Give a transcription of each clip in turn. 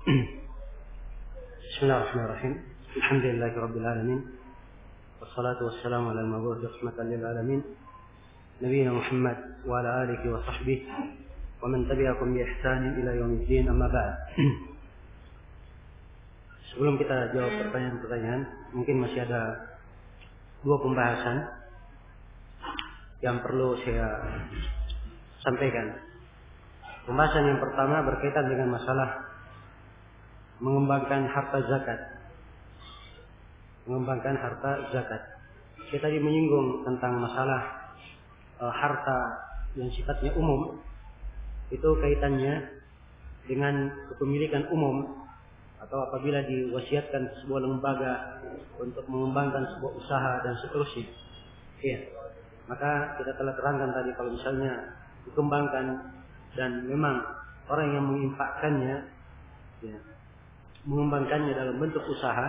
Bismillahirrahmanirrahim. Alhamdulillahirabbil alamin. Wassalatu wassalamu ala al-mab'uts rahmatan lil alamin. Nabiyina Muhammad wa ala alihi wa sahbihi wa man tabi'akum bi ihsanin ila yaumiddin, amma ba'd. Sebelum kita jawab pertanyaan-pertanyaan, mungkin masih ada dua pembahasan yang perlu saya sampaikan. Pembahasan yang pertama berkaitan dengan masalah mengembangkan harta zakat. Mengembangkan harta zakat. Kita tadi menyinggung tentang masalah harta yang sifatnya umum. Itu kaitannya dengan kepemilikan umum, atau apabila diwasiatkan sebuah lembaga untuk mengembangkan sebuah usaha dan seterusnya. Ya. Maka kita telah terangkan tadi, kalau misalnya dikembangkan dan memang orang yang menginfakkannya, ya, mengembangkannya dalam bentuk usaha,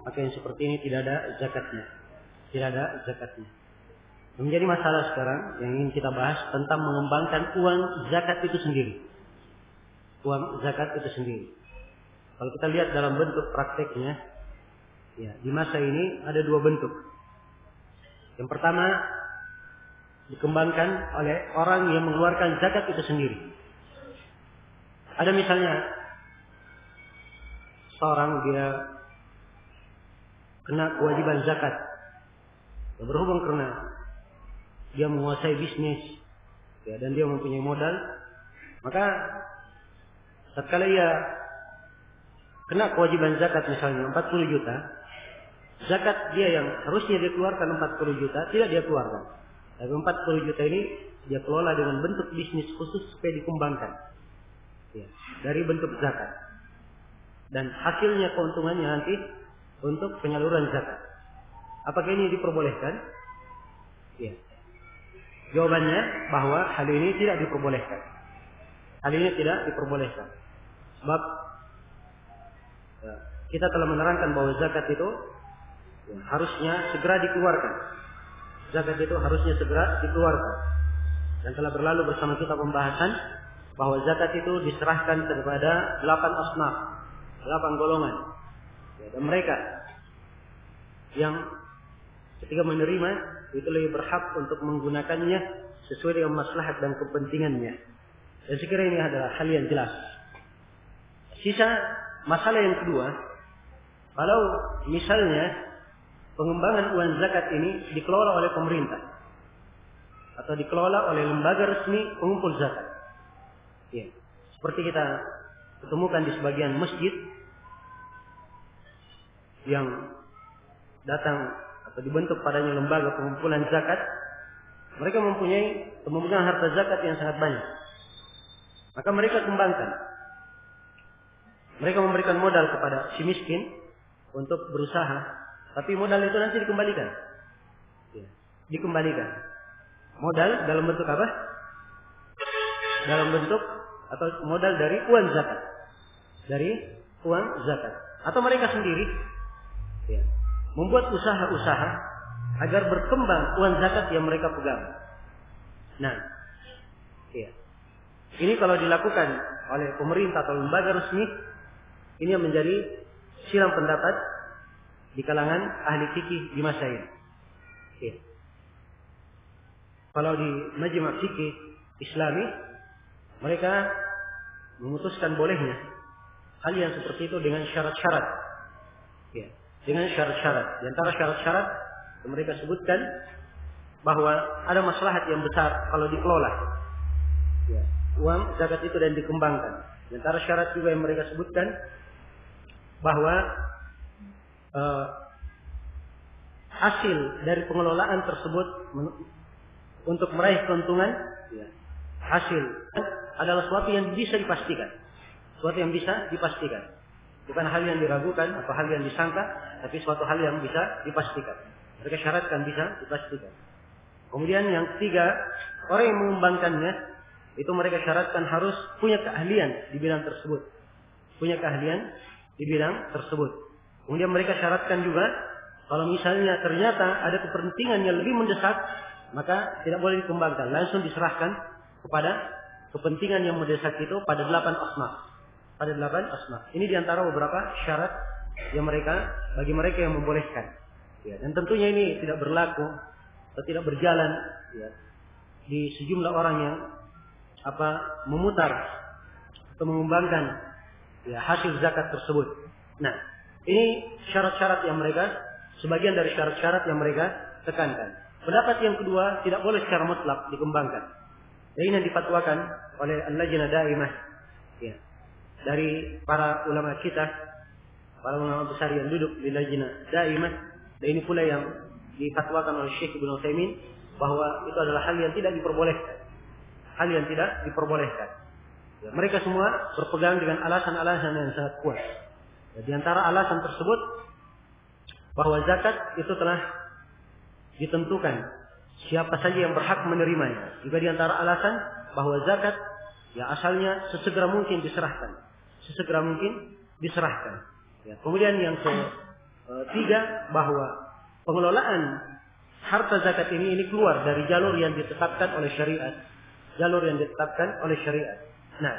maka yang seperti ini tidak ada zakatnya. Tidak ada zakatnya. Menjadi masalah sekarang yang ingin kita bahas tentang mengembangkan uang zakat itu sendiri. Uang zakat itu sendiri. Kalau kita lihat dalam bentuk prakteknya, ya, di masa ini ada dua bentuk. Yang pertama, dikembangkan oleh orang yang mengeluarkan zakat itu sendiri. Ada misalnya seorang dia kena kewajiban zakat, ya, berhubung karena dia menguasai bisnis, ya, dan dia mempunyai modal, maka tatkala ia kena kewajiban zakat misalnya 40 juta, zakat dia yang harusnya dia keluarkan 40 juta tidak dia keluarkan. Tapi 40 juta ini dia kelola dengan bentuk bisnis khusus supaya dikembangkan, ya, dari bentuk zakat. Dan hasilnya, keuntungannya nanti untuk penyaluran zakat. Apakah ini diperbolehkan? Ya. Jawabannya bahwa hal ini tidak diperbolehkan. Hal ini tidak diperbolehkan. Sebab ya, kita telah menerangkan bahwa zakat itu, ya, harusnya segera dikeluarkan. Zakat itu harusnya segera dikeluarkan. Dan telah berlalu bersama kita pembahasan bahwa zakat itu diserahkan kepada 8 asnaf, 8 golongan, ya, dan mereka yang ketika menerima itu lebih berhak untuk menggunakannya sesuai dengan maslahat dan kepentingannya. Dan sekiranya ini adalah hal yang jelas. Sisa masalah yang kedua, kalau misalnya pengembangan uang zakat ini dikelola oleh pemerintah atau dikelola oleh lembaga resmi pengumpul zakat, ya, seperti kita ketemukan di sebagian masjid yang datang atau dibentuk padanya lembaga pengumpulan zakat, mereka mempunyai pemegang harta zakat yang sangat banyak. Maka mereka kembangkan. Mereka memberikan modal kepada si miskin untuk berusaha, tapi modal itu nanti dikembalikan. Ya, dikembalikan. Modal dalam bentuk apa? Dalam bentuk atau modal dari uang zakat. Dari uang zakat. Atau mereka sendiri, ya, membuat usaha-usaha agar berkembang uang zakat yang mereka pegang. Nah, ya, ini kalau dilakukan oleh pemerintah atau lembaga resmi, ini yang menjadi silang pendapat di kalangan ahli fikih di masa ini. Ya. Kalau di majma' fikih Islami, mereka memutuskan bolehnya hal yang seperti itu dengan syarat-syarat. Ya, dengan syarat-syarat. Di antara syarat-syarat yang mereka sebutkan bahwa ada maslahat yang besar kalau dikelola, ya, uang zakat itu dan dikembangkan. Di antara syarat juga yang mereka sebutkan bahwa hasil dari pengelolaan tersebut untuk meraih keuntungan, ya, hasil adalah sesuatu yang bisa dipastikan. Sesuatu yang bisa dipastikan. Bukan hal yang diragukan atau hal yang disangka, tapi suatu hal yang bisa dipastikan. Mereka syaratkan bisa dipastikan. Kemudian yang ketiga, orang yang mengembangkannya itu mereka syaratkan harus punya keahlian di bidang tersebut. Punya keahlian di bidang tersebut. Kemudian mereka syaratkan juga kalau misalnya ternyata ada kepentingan yang lebih mendesak, maka tidak boleh dikembangkan, langsung diserahkan kepada kepentingan yang mendesak itu pada 8 asnaf. Ada 8 asnaf. Ini diantara beberapa syarat yang bagi mereka yang membolehkan. Ya, dan tentunya ini tidak berlaku atau tidak berjalan ya, di sejumlah orang yang memutar atau mengembangkan ya, hasil zakat tersebut. Nah, ini syarat-syarat yang sebagian dari syarat-syarat yang mereka tekankan. Pendapat yang kedua, tidak boleh secara mutlak dikembangkan. Dan ini yang difatwakan oleh Al-Lajnah Daimah ya, dari para ulama kita, para ulama besar yang duduk di Lajnah Daimah. Dan ini pula yang difatwakan oleh Syekh Ibnu Utsaimin bahwa itu adalah hal yang tidak diperbolehkan. Hal yang tidak diperbolehkan. Ya, mereka semua berpegang dengan alasan-alasan yang sangat kuat. Ya, di antara alasan tersebut bahwa zakat itu telah ditentukan siapa saja yang berhak menerimanya. Juga di antara alasan bahwa zakat ya asalnya sesegera mungkin diserahkan. Sesegera mungkin diserahkan. Ya, kemudian yang ketiga bahwa pengelolaan harta zakat ini keluar dari jalur yang ditetapkan oleh syariat. Jalur yang ditetapkan oleh syariat. Nah,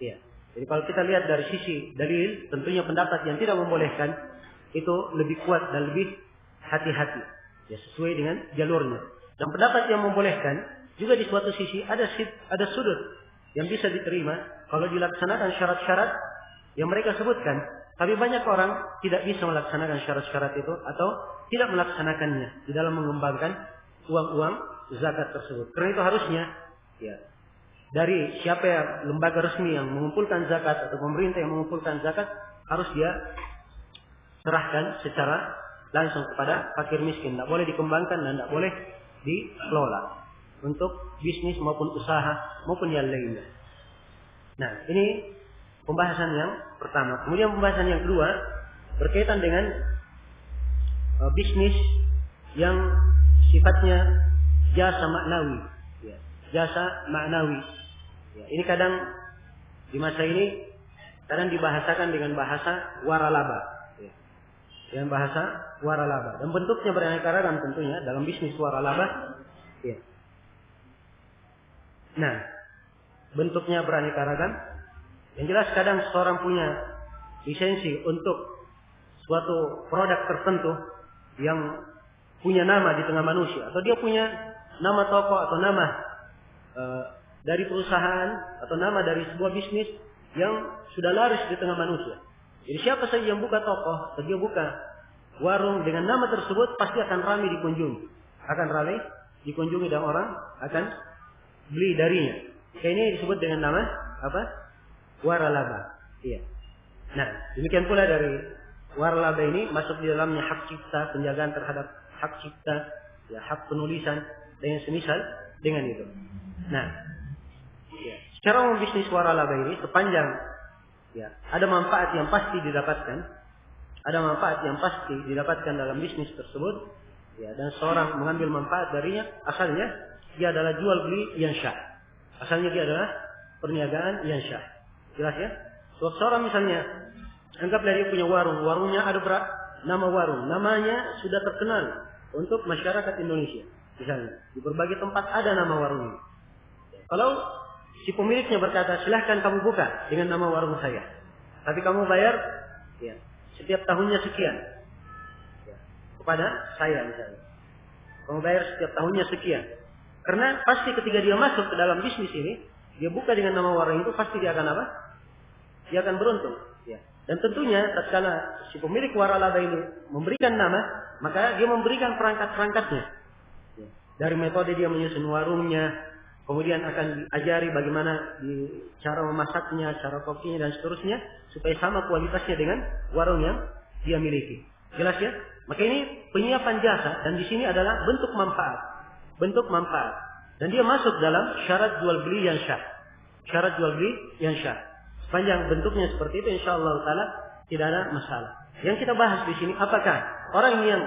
ya. Jadi kalau kita lihat dari sisi dalil, tentunya pendapat yang tidak membolehkan itu lebih kuat dan lebih hati-hati, ya sesuai dengan jalurnya. Dan pendapat yang membolehkan juga di suatu sisi ada sudut yang bisa diterima kalau dilaksanakan syarat-syarat yang mereka sebutkan. Tapi banyak orang tidak bisa melaksanakan syarat-syarat itu atau tidak melaksanakannya di dalam mengembangkan uang-uang zakat tersebut. Karena itu harusnya, ya, dari siapa yang lembaga resmi yang mengumpulkan zakat atau pemerintah yang mengumpulkan zakat harus dia serahkan secara langsung kepada fakir miskin. Tidak boleh dikembangkan dan tidak boleh dikelola untuk bisnis maupun usaha maupun yang lainnya. Nah, ini pembahasan yang pertama. Kemudian pembahasan yang kedua berkaitan dengan bisnis yang sifatnya jasa maknawi. Ya, jasa maknawi. Ya, ini kadang di masa ini kadang dibahasakan dengan bahasa waralaba. Ya, dengan bahasa waralaba. Dan bentuknya beraneka ragam tentunya dalam bisnis waralaba. Ya. Nah, bentuknya beraneka ragam. Yang jelas kadang seorang punya lisensi untuk suatu produk tertentu yang punya nama di tengah manusia, atau dia punya nama toko atau nama dari perusahaan atau nama dari sebuah bisnis yang sudah laris di tengah manusia. Jadi siapa saja yang buka toko atau dia buka warung dengan nama tersebut pasti akan ramai dikunjungi, dan orang akan beli darinya. Ini disebut dengan nama apa? Waralaba. Iya. Nah, demikian pula dari waralaba ini masuk di dalamnya hak cipta, penjagaan terhadap hak cipta, ya, hak penulisan dan yang semisal dengan itu. Nah, ya, secara umum bisnis waralaba ini sepanjang ya ada manfaat yang pasti didapatkan dalam bisnis tersebut, ya, dan seorang mengambil manfaat darinya, asalnya dia adalah jual beli yang syah. Asalnya dia adalah perniagaan yang syah. Jelas ya? Seorang misalnya, anggaplah dia punya warung, warungnya ada nama warung, namanya sudah terkenal untuk masyarakat Indonesia. Misalnya, di berbagai tempat ada nama warung ini. Kalau si pemiliknya berkata, silahkan kamu buka dengan nama warung saya, tapi kamu bayar ya, setiap tahunnya sekian ya, kepada saya misalnya. Kamu bayar setiap tahunnya sekian. Karena pasti ketika dia masuk ke dalam bisnis ini, dia buka dengan nama warung itu, pasti dia akan apa? Dia akan beruntung. Ya. Dan tentunya tatkala si pemilik waralaba ini memberikan nama, maka dia memberikan perangkat-perangkatnya. Ya. Dari metode dia menyusun warungnya, kemudian akan diajari bagaimana cara memasaknya, cara kopinya dan seterusnya, supaya sama kualitasnya dengan warung yang dia miliki. Jelas ya? Maka ini penyiapan jasa, dan di sini adalah bentuk manfaat. Dan dia masuk dalam syarat jual beli yang syah. Sepanjang bentuknya seperti itu, insyaallah taala tidak ada masalah. Yang kita bahas di sini, apakah orang yang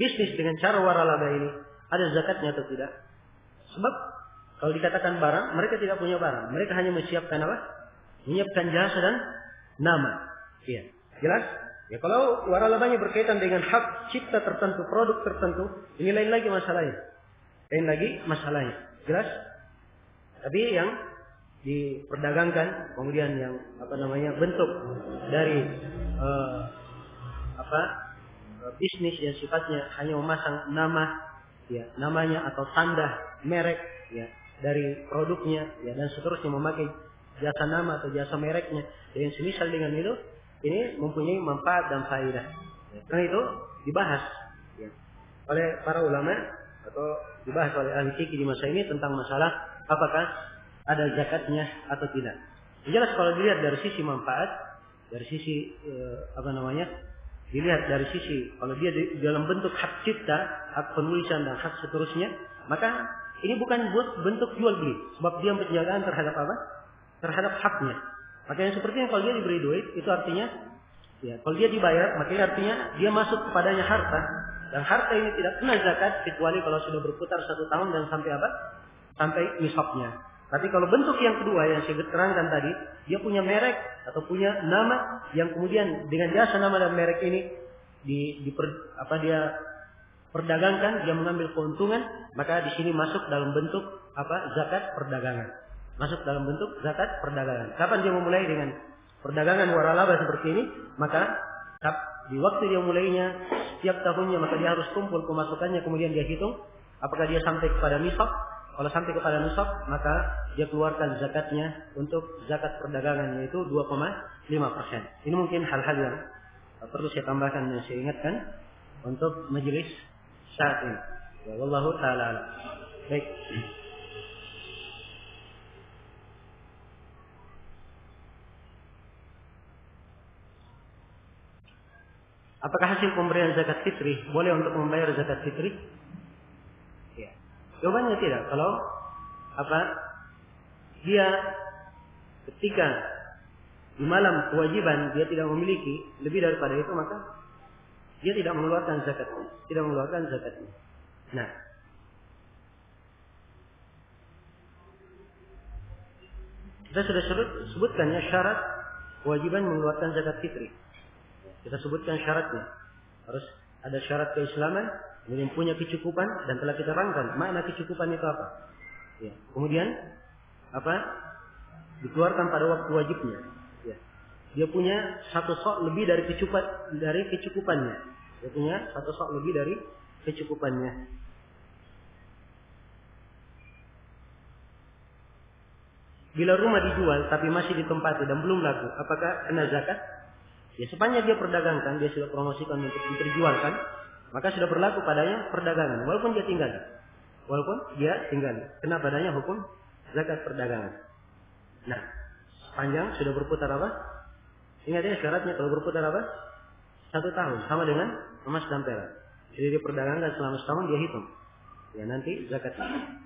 bisnis dengan cara waralaba ini ada zakatnya atau tidak? Sebab kalau dikatakan barang, mereka tidak punya barang. Mereka hanya menyiapkan apa? Menyiapkan jasa dan nama. Iya. Jelas? Ya, kalau waralabanya berkaitan dengan hak cipta tertentu, produk tertentu, ini lain lagi masalahnya. Jelas? Tapi diperdagangkan, kemudian yang bentuk dari bisnis yang sifatnya hanya memasang namanya atau tanda merek dari produknya dan seterusnya, memakai jasa nama atau jasa mereknya dan semisal dengan itu, ini mempunyai manfaat dan faedah. Karena itu dibahas oleh para ulama atau dibahas oleh ahli fikih di masa ini tentang masalah apakah ada zakatnya atau tidak. Jelas kalau dilihat dari sisi manfaat, dari sisi dilihat dari sisi kalau dia dalam bentuk hak cipta, hak penulisan dan hak seterusnya, maka ini bukan buat bentuk jual beli, sebab dia penjagaan terhadap apa? Terhadap haknya. Maka yang seperti yang kalau dia diberi duit, itu artinya kalau dia dibayar, maka artinya dia masuk kepadanya harta, dan harta ini tidak kena zakat kecuali kalau sudah berputar 1 tahun dan sampai apa? Sampai nisabnya. Tapi kalau bentuk yang kedua yang saya terangkan tadi, dia punya merek atau punya nama yang kemudian dengan jasa nama dan merek ini dia perdagangkan, dia mengambil keuntungan, maka di sini masuk dalam bentuk zakat perdagangan. Masuk dalam bentuk zakat perdagangan. Kapan dia memulai dengan perdagangan waralaba seperti ini, maka di waktu dia mulainya setiap tahunnya, maka dia harus kumpul pemasukannya, kemudian dia hitung apakah dia sampai kepada nisab. Kalau sampai kepada nisab, maka dia keluarkan zakatnya untuk zakat perdagangan, yaitu 2,5%. Ini mungkin hal-hal yang perlu saya tambahkan dan saya ingatkan untuk majelis saat ini. Wallahu ta'ala a'lam. Baik. Apakah hasil pemberian zakat fitri boleh untuk membayar zakat fitri? Ya. Jawabannya tidak. Kalau dia ketika di malam kewajiban dia tidak memiliki lebih daripada itu, maka dia tidak mengeluarkan zakatnya, Nah, kita sudah sebutkan syarat kewajiban mengeluarkan zakat fitri. Kita sebutkan syaratnya. Harus ada syarat keislaman, kemudian punya kecukupan, dan telah kita terangkan makna kecukupan itu apa. Kemudian dikeluarkan pada waktu wajibnya. Dia punya 1 sok lebih dari kecukupannya. Dia punya 1 sok lebih dari kecukupannya. Bila rumah dijual tapi masih ditempati dan belum laku, apakah kena zakat? Sepanjang dia perdagangkan, dia sudah promosikan untuk dijualkan, maka sudah berlaku padanya perdagangan, walaupun dia tinggal. Kena padanya hukum zakat perdagangan. Nah, sepanjang sudah berputar ingat ya syaratnya, kalau berputar 1 tahun, sama dengan emas dan perak. Jadi dia perdagangkan selama setahun, dia hitung. Nanti zakatnya.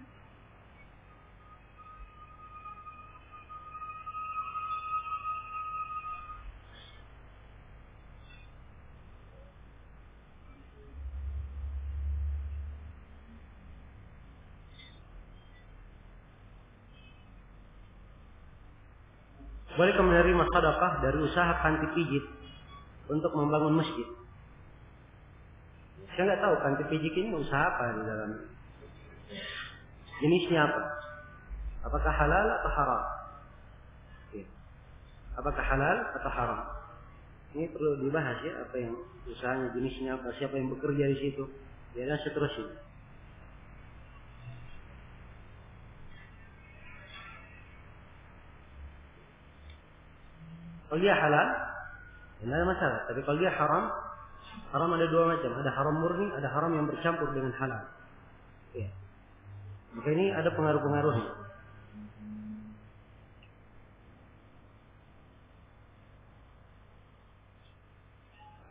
Bolehkah menerima sedekah dari usaha panti pijit untuk membangun masjid? Saya nggak tahu panti pijit ini usaha apa di dalam. Jenisnya apa? Apakah halal atau haram? Apakah halal atau haram? Ini perlu dibahas apa yang usahanya, jenisnya apa, siapa yang bekerja di situ, dan seterusnya. Kalau dia halal, tidak ada masalah. Tapi kalau dia haram ada 2 macam. Ada haram murni, ada haram yang bercampur dengan halal. Maka ini ada pengaruh-pengaruhnya.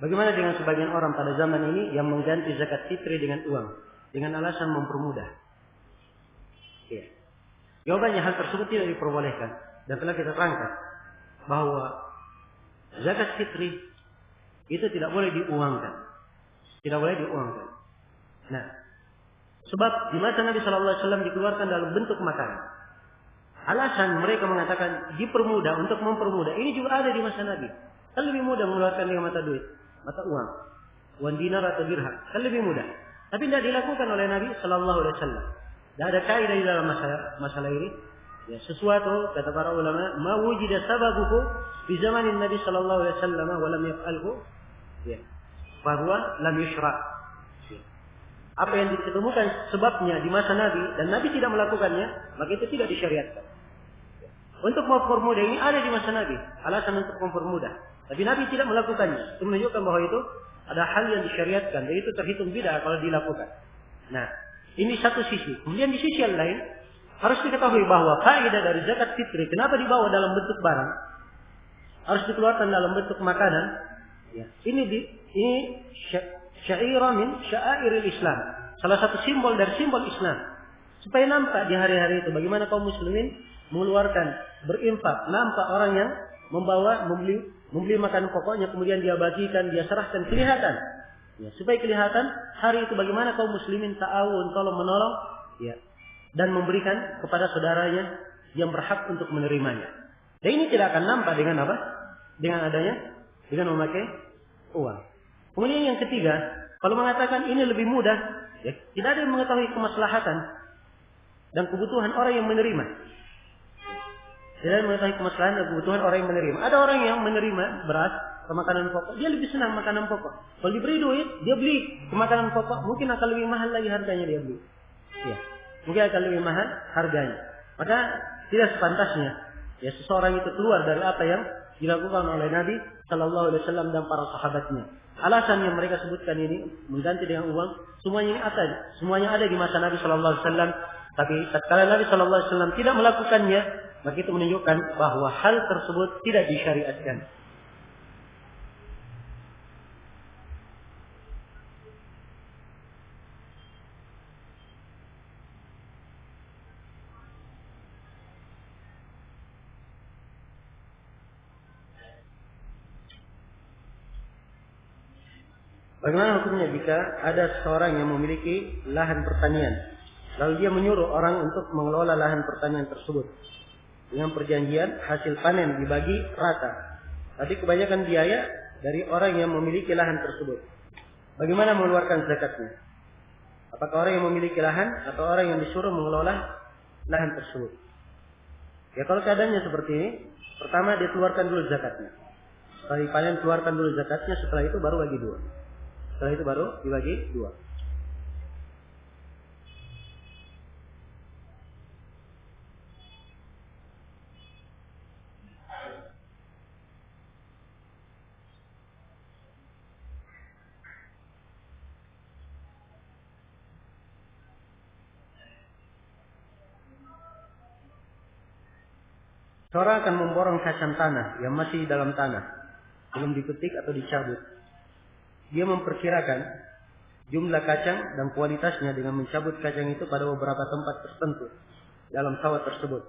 Bagaimana dengan sebagian orang pada zaman ini yang mengganti zakat fitri dengan uang, dengan alasan mempermudah? Jawabannya, hal tersebut tidak diperbolehkan. Dan telah kita terangkan bahwa zakat fitri itu tidak boleh diuangkan. Nah, sebab di masa Nabi Shallallahu Alaihi Wasallam dikeluarkan dalam bentuk makanan. Alasan mereka mengatakan dipermudah, untuk mempermudah. Ini juga ada di masa Nabi. Kan lebih mudah mengeluarkan dengan mata uang dinar atau dirham. Kan lebih mudah. Tapi tidak dilakukan oleh Nabi Shallallahu Alaihi Wasallam. Tidak ada kaidah di dalam masalah ini. Ya, sesuatu kata para ulama, ma wujida sababuhu di zamanin Nabi sallallahu alaihi wasallam wa lam yaf'alhu, ya, bahwa lam yushra'. Ya. Apa yang ditemukan sebabnya di masa Nabi dan Nabi tidak melakukannya, maka itu tidak disyariatkan. Ya. Untuk mempermudah ini ada di masa Nabi, alasan untuk mempermudah. Tapi Nabi tidak melakukannya. Itu menunjukkan bahwa itu ada hal yang disyariatkan dan itu terhitung bid'ah kalau dilakukan. Nah, ini satu sisi. Kemudian di sisi yang lain harus diketahui bahwa kaidah dari zakat fitri kenapa dibawa dalam bentuk barang, harus dikeluarkan dalam bentuk makanan. Ya. Ini syairah min sya'airil Islam. Salah satu simbol dari simbol Islam. Supaya nampak di hari-hari itu bagaimana kaum muslimin mengeluarkan, berinfak, nampak orang yang membeli makanan pokoknya kemudian dia bagikan, dia serahkan, kelihatan. Ya, supaya kelihatan hari itu bagaimana kaum muslimin ta'awun, tolong menolong, ya, dan memberikan kepada saudaranya yang berhak untuk menerimanya. Dan ini tidak akan nampak dengan apa? Dengan memakai uang. Kemudian yang ketiga, kalau mengatakan ini lebih mudah, ya, tidak ada yang mengetahui kemaslahatan dan kebutuhan orang yang menerima. Tidak ada yang mengetahui kemaslahatan dan kebutuhan orang yang menerima. Ada orang yang menerima beras ke makanan pokok, dia lebih senang makanan pokok. Kalau diberi duit, dia beli ke makanan pokok, mungkin akan lebih mahal lagi harganya dia beli. Ya. Mungkin akan lebih mahal harganya. Maka tidak sepantasnya ya seseorang itu keluar dari apa yang dilakukan oleh Nabi Sallallahu Alaihi Wasallam dan para sahabatnya. Alasan yang mereka sebutkan ini mengganti dengan uang, semuanya ada di masa Nabi Sallallahu Alaihi Wasallam. Tapi tatkala Nabi Sallallahu Alaihi Wasallam tidak melakukannya, maka itu menunjukkan bahwa hal tersebut tidak disyariatkan. Bagaimana hukumnya jika ada seorang yang memiliki lahan pertanian, lalu dia menyuruh orang untuk mengelola lahan pertanian tersebut dengan perjanjian hasil panen dibagi rata, tapi kebanyakan biaya dari orang yang memiliki lahan tersebut. Bagaimana mengeluarkan zakatnya? Apakah orang yang memiliki lahan atau orang yang disuruh mengelola lahan tersebut? Ya, kalau keadaannya seperti ini, pertama dia keluarkan dulu zakatnya. Setelah panen keluarkan dulu zakatnya, setelah itu baru bagi dua. Setelah itu baru dibagi dua. Seorang akan memborong kacang tanah yang masih dalam tanah, belum dipetik atau dicabut. Dia memperkirakan jumlah kacang dan kualitasnya dengan mencabut kacang itu pada beberapa tempat tertentu dalam sawah tersebut.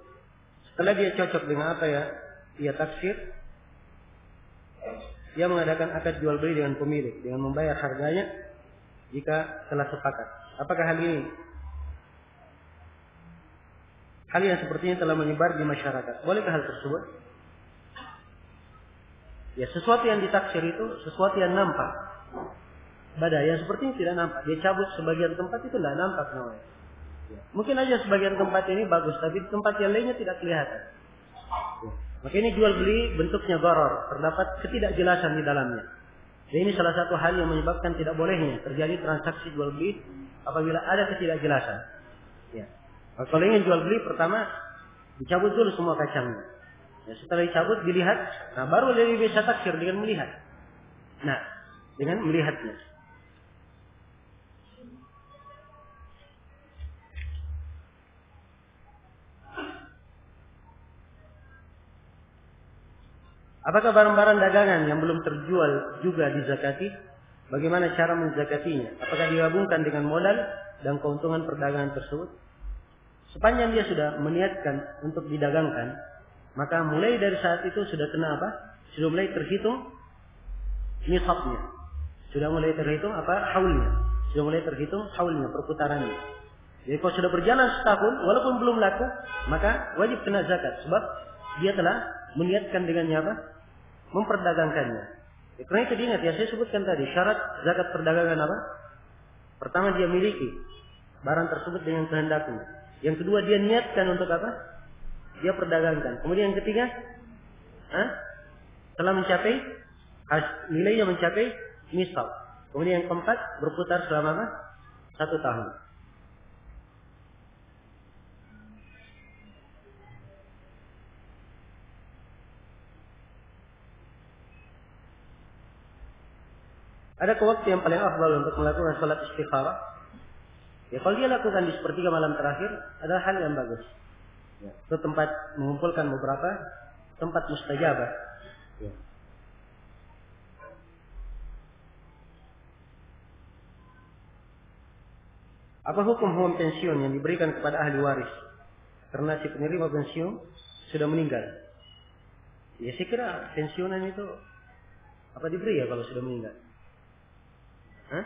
Setelah dia cocok dengan apa ya ia taksir, dia mengadakan akad jual beli dengan pemilik dengan membayar harganya jika telah sepakat. Apakah hal yang seperti ini telah menyebar di masyarakat? Bolehkah hal tersebut? Ya, sesuatu yang ditaksir itu sesuatu yang nampak. Badai yang seperti ini tidak nampak. Dia cabut sebagian tempat itu tidak nampak namanya. Ya. Mungkin aja sebagian tempat ini bagus, tapi tempat yang lainnya tidak kelihatan. Ya. Maka ini jual beli bentuknya gharar, terdapat ketidakjelasan di dalamnya. Dan ini salah satu hal yang menyebabkan tidak bolehnya terjadi transaksi jual beli apabila ada ketidakjelasan. Ya. Kalau ingin jual beli, pertama dicabut dulu semua kacangnya. Ya, setelah dicabut dilihat, nah baru lebih bisa taksir dengan melihat. Nah, dengan melihatnya. Apakah barang-barang dagangan yang belum terjual juga dizakati? Bagaimana cara menzakatinya? Apakah digabungkan dengan modal dan keuntungan perdagangan tersebut? Sepanjang dia sudah meniatkan untuk didagangkan, maka mulai dari saat itu sudah kena apa? Sudah mulai terhitung nisabnya. Sudah mulai terhitung apa? Haulnya. Sudah mulai terhitung haulnya, perputarannya. Jadi kalau sudah berjalan setahun, walaupun belum laku, maka wajib kena zakat. Sebab dia telah meniatkan dengannya apa? Memperdagangkannya. Ya, karena itu diingat ya, saya sebutkan tadi syarat zakat perdagangan apa? Pertama dia miliki barang tersebut dengan kehendaknya. Yang kedua dia niatkan untuk apa? dia perdagangkan. Kemudian yang ketiga, telah mencapai nilainya mencapai nisab. Kemudian yang keempat berputar selama 1 tahun. Ada waktu yang paling afdal untuk melakukan salat istikharah? Ya, kalau dia lakukan di sepertiga malam terakhir adalah hal yang bagus. Ya, itu tempat mengumpulkan beberapa tempat mustajabah. Ya. Apa hukum pensiun yang diberikan kepada ahli waris karena si penerima pensiun sudah meninggal? Ya, saya kira pensiunan itu apa diberi ya kalau sudah meninggal? Hah?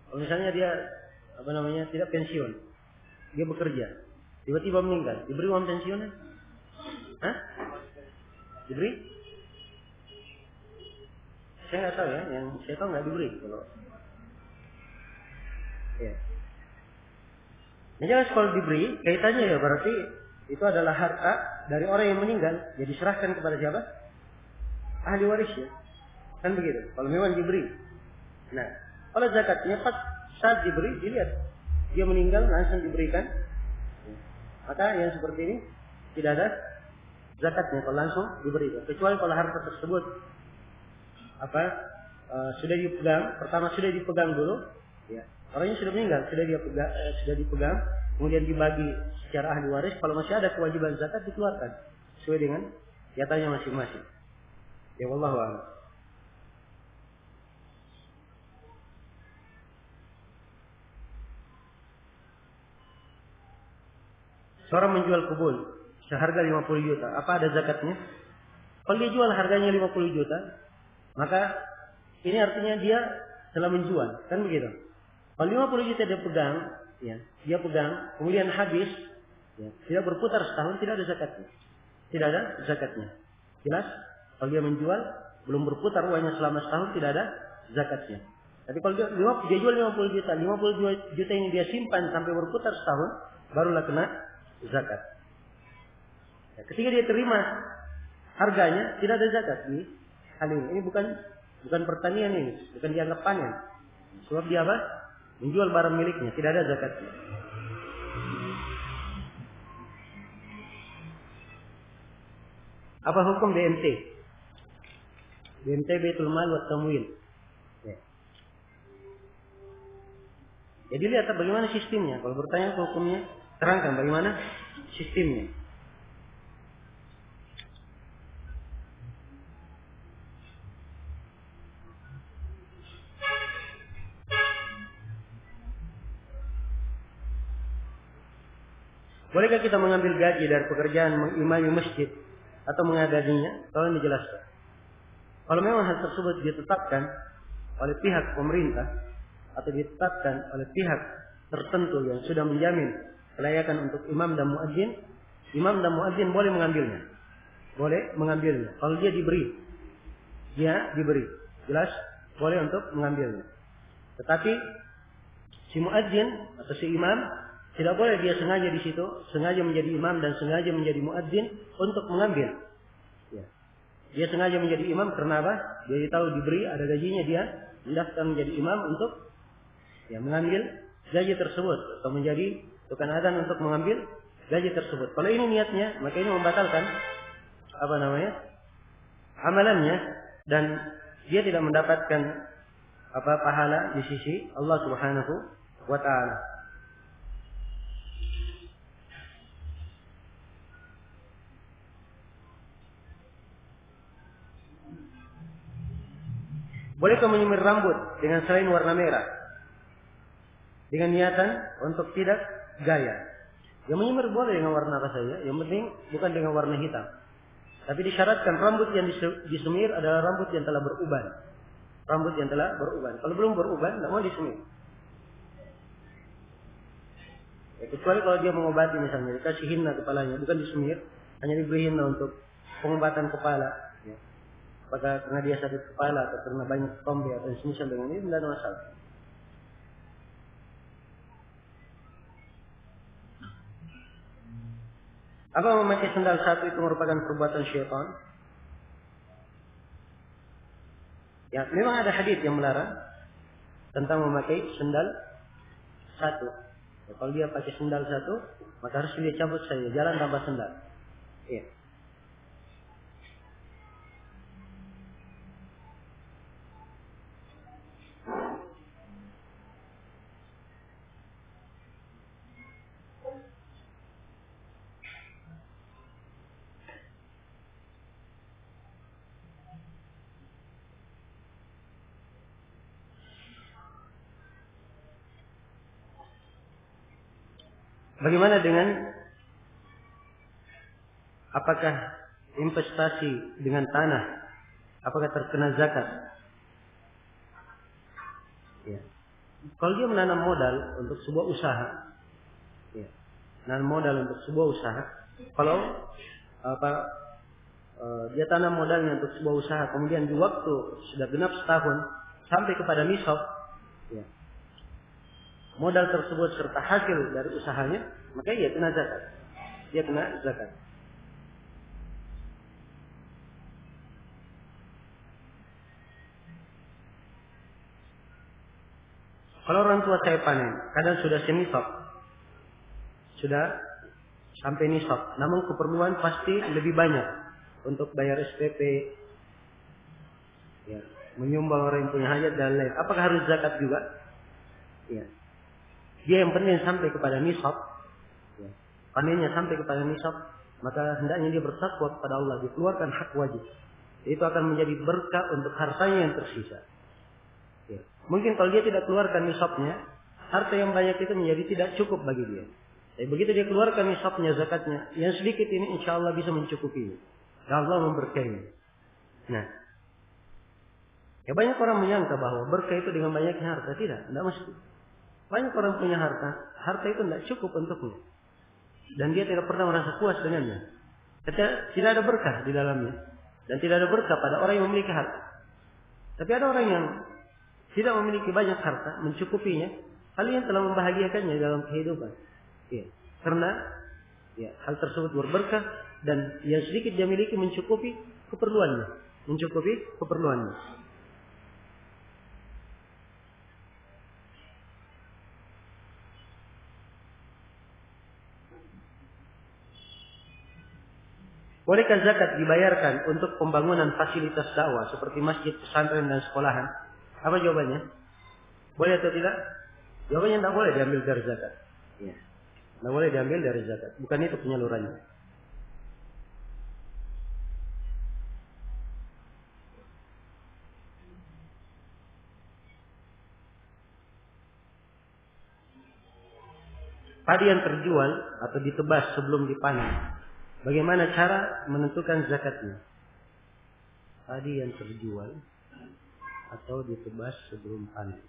Kalau misalnya dia tidak pensiun, dia bekerja, tiba-tiba meninggal, diberi uang pensiunnya? Diberi? Saya nggak tahu ya, yang saya tahu nggak diberi kalau. Ya. Yang jelas kalau diberi, kaitannya ya berarti itu adalah harta dari orang yang meninggal, jadi diserahkan kepada siapa? Ahli warisnya. Kan begitu. Kalau memang diberi. Nah, kalau zakatnya pas saat diberi, dilihat dia meninggal langsung diberikan. Maka yang seperti ini tidak ada zakatnya kalau langsung diberikan. Kecuali kalau harta tersebut sudah dipegang, pertama sudah dipegang dulu, ya. Orangnya sudah meninggal, sudah dipegang, kemudian dibagi secara ahli waris. Kalau masih ada kewajiban zakat dikeluarkan sesuai dengan jatahnya masing-masing. Ya, wallahu a'lam. Seorang menjual kebun seharga 50 juta, apa ada zakatnya? Kalau dia jual harganya 50 juta, maka ini artinya dia telah menjual, kan begitu? Kalau 50 juta dia pegang, ya, dia pegang, kemudian habis, ya, tidak berputar setahun, tidak ada zakatnya. Tidak ada zakatnya. Jelas? Kalau dia menjual, belum berputar uangnya selama setahun, tidak ada zakatnya. Tapi kalau dia jual 50 juta ini dia simpan sampai berputar setahun, barulah kena zakat. Ya, ketika dia terima harganya, tidak ada zakat nih. Hal ini bukan pertanian ini, bukan dianggap panen. Sebab dia apa? Menjual barang miliknya, tidak ada zakatnya. Apa hukum DMT? DMT Baitul Mal wa Tamwil. Ya. Jadi lihat bagaimana sistemnya. Kalau bertanya hukumnya, terangkan bagaimana sistemnya. Bolehkah kita mengambil gaji dari pekerjaan mengimami masjid atau mengadaninya? Tolong dijelaskan. Kalau memang hal tersebut ditetapkan oleh pihak pemerintah atau ditetapkan oleh pihak tertentu yang sudah menjamin kelayakan untuk imam dan muadzin boleh mengambilnya. Boleh mengambilnya. Kalau dia diberi. Jelas boleh untuk mengambilnya. Tetapi si muadzin atau si imam tidak boleh dia sengaja di situ, sengaja menjadi imam dan sengaja menjadi muadzin untuk mengambil. Ya. Dia sengaja menjadi imam karena apa? Dia tahu diberi ada gajinya, dia mendaftar menjadi imam untuk mengambil gaji tersebut atau menjadi tukang adzan untuk mengambil gaji tersebut. Kalau ini niatnya, maka ini membatalkan amalannya dan dia tidak mendapatkan pahala di sisi Allah Subhanahu wa taala. Bolehkah menyemir rambut dengan selain warna merah? Dengan niatan untuk tidak gaya. Yang menyemir boleh dengan warna apa saja, yang penting bukan dengan warna hitam. Tapi disyaratkan rambut yang disemir adalah rambut yang telah beruban. Rambut yang telah beruban. Kalau belum beruban, tidak mau disemir. Ya, kecuali kalau dia mengobati misalnya, dikasih hinna kepalanya, bukan disemir, hanya diberi hinna untuk pengobatan kepala. Ya. Apakah karena dia sakit kepala atau karena banyak tombe atau semisal dengan ini, tidak ada masalah. Apa memakai sendal satu itu merupakan perbuatan syaitan? Ya, memang ada hadis yang melarang tentang memakai sendal satu. Ya, kalau dia pakai sendal satu, maka harus dia cabut saja, jalan tanpa sendal. Ya. Bagaimana dengan apakah investasi dengan tanah apakah terkena zakat? Ya. Kalau dia menanam modal untuk sebuah usaha, ya, menanam modal untuk sebuah usaha, kalau dia tanam modalnya untuk sebuah usaha, kemudian di waktu sudah genap setahun sampai kepada nisab, ya, modal tersebut serta hasil dari usahanya, maka ia kena zakat. Dia kena zakat. Kalau orang tua saya panen, kadang sudah senisab, sudah sampai nisab, namun keperluan pasti lebih banyak untuk bayar SPP, ya, menyumbang orang yang punya hajat dan lain. Apakah harus zakat juga? Ya. Dia yang penting sampai kepada nisab, ya, panennya sampai kepada nisab, maka hendaknya dia bertakwa kepada Allah, dikeluarkan hak wajib. Itu akan menjadi berkah untuk hartanya yang tersisa. Ya. Mungkin kalau dia tidak keluarkan nisabnya, harta yang banyak itu menjadi tidak cukup bagi dia. Tapi begitu dia keluarkan nisabnya, zakatnya, yang sedikit ini insya Allah bisa mencukupi. Dan Allah memberkahi. Nah, ya banyak orang menyangka bahwa berkah itu dengan banyaknya harta. Tidak mesti. Banyak orang punya harta itu tidak cukup untuknya. Dan dia tidak pernah merasa puas dengannya. Tidak ada berkah di dalamnya. Dan tidak ada berkah pada orang yang memiliki harta. Tapi ada orang yang tidak memiliki banyak harta, mencukupinya, hal yang telah membahagiakannya dalam kehidupan. Ya. Karena ya, hal tersebut berberkah dan yang sedikit dia miliki mencukupi keperluannya. Bolehkah zakat dibayarkan untuk pembangunan fasilitas dakwah seperti masjid, pesantren dan sekolahan? Apa jawabannya? Boleh atau tidak? Jawabannya tidak boleh diambil dari zakat. Ya. Tidak boleh diambil dari zakat. Bukan itu penyalurannya. Padi yang terjual atau ditebas sebelum dipanen, bagaimana cara menentukan zakatnya? Padi yang terjual atau ditebas sebelum panen,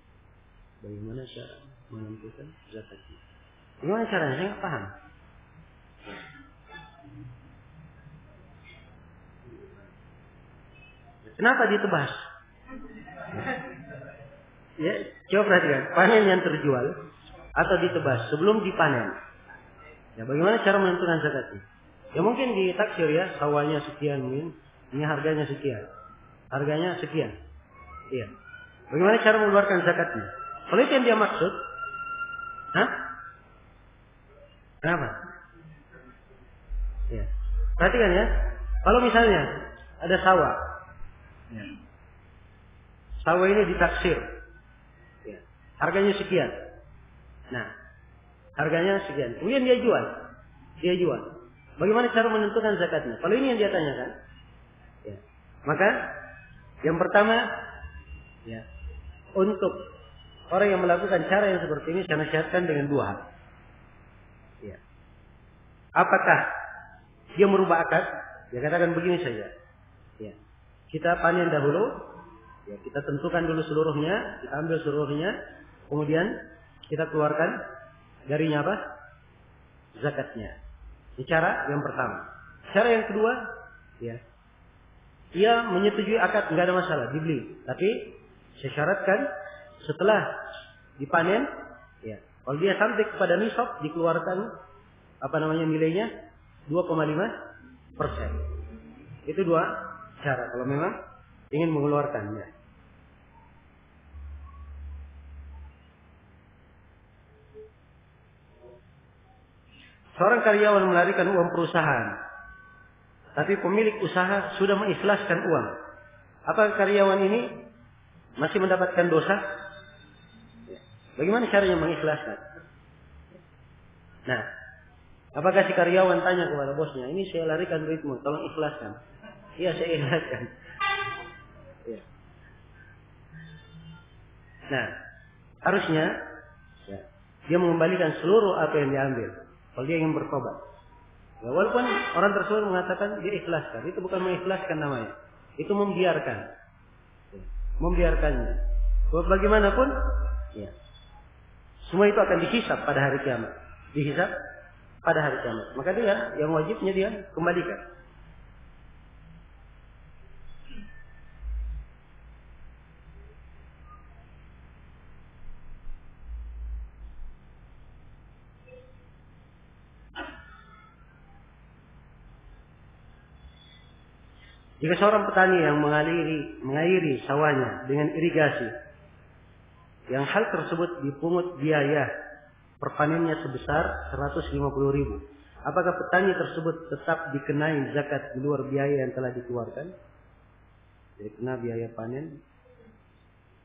bagaimana cara menentukan zakatnya? Gimana caranya? Saya nggak paham. Kenapa ditebas? Ya, coba perhatikan. Panen yang terjual atau ditebas sebelum dipanen. Ya, bagaimana cara menentukan zakatnya? Ya mungkin ditaksir ya, sawahnya sekian, ini harganya sekian. Harganya sekian. Iya. Bagaimana cara mengeluarkan zakatnya? Kalau itu yang dia maksud, kenapa? Ya. Perhatikan ya. Kalau misalnya ada sawah, ya. Sawah ini ditaksir, ya. Harganya sekian. Nah, harganya sekian. Kemudian dia jual. Bagaimana cara menentukan zakatnya? Kalau ini yang dia tanyakan, ya. Maka yang pertama, ya, untuk orang yang melakukan cara yang seperti ini, saya nasihatkan dengan dua hal. Ya. Apakah dia merubah akad? Ya katakan begini saja. Ya. Kita panen dahulu, ya, kita tentukan dulu seluruhnya, kita ambil seluruhnya, kemudian kita keluarkan darinya apa? Zakatnya. Ini cara yang pertama. Cara yang kedua, ya, ia menyetujui akad, nggak ada masalah, dibeli. Tapi saya syaratkan setelah dipanen, ya, kalau dia sampai kepada nisab, dikeluarkan nilainya, 2,5%. Itu dua cara kalau memang ingin mengeluarkannya. Seorang karyawan melarikan uang perusahaan, tapi pemilik usaha sudah mengikhlaskan uang. Apakah karyawan ini masih mendapatkan dosa? Bagaimana caranya mengikhlaskan? Nah, apakah si karyawan tanya kepada bosnya, ini saya larikan duitmu, tolong ikhlaskan. Iya, saya ikhlaskan. Ya. Nah, harusnya ya, dia mengembalikan seluruh apa yang diambil. Kalau dia ingin bertobat. Ya, walaupun orang tersebut mengatakan dia ikhlaskan, itu bukan mengikhlaskan namanya. Itu membiarkan. Ya, membiarkannya. Bagaimanapun, ya, semua itu akan dihisab pada hari kiamat. Dihisab pada hari kiamat. Maka dia yang wajibnya dia kembalikan. Jika seorang petani yang mengairi sawahnya dengan irigasi, yang hal tersebut dipungut biaya perpanennya sebesar 150.000, apakah petani tersebut tetap dikenai zakat di luar biaya yang telah dikeluarkan? Jadi kena biaya panen,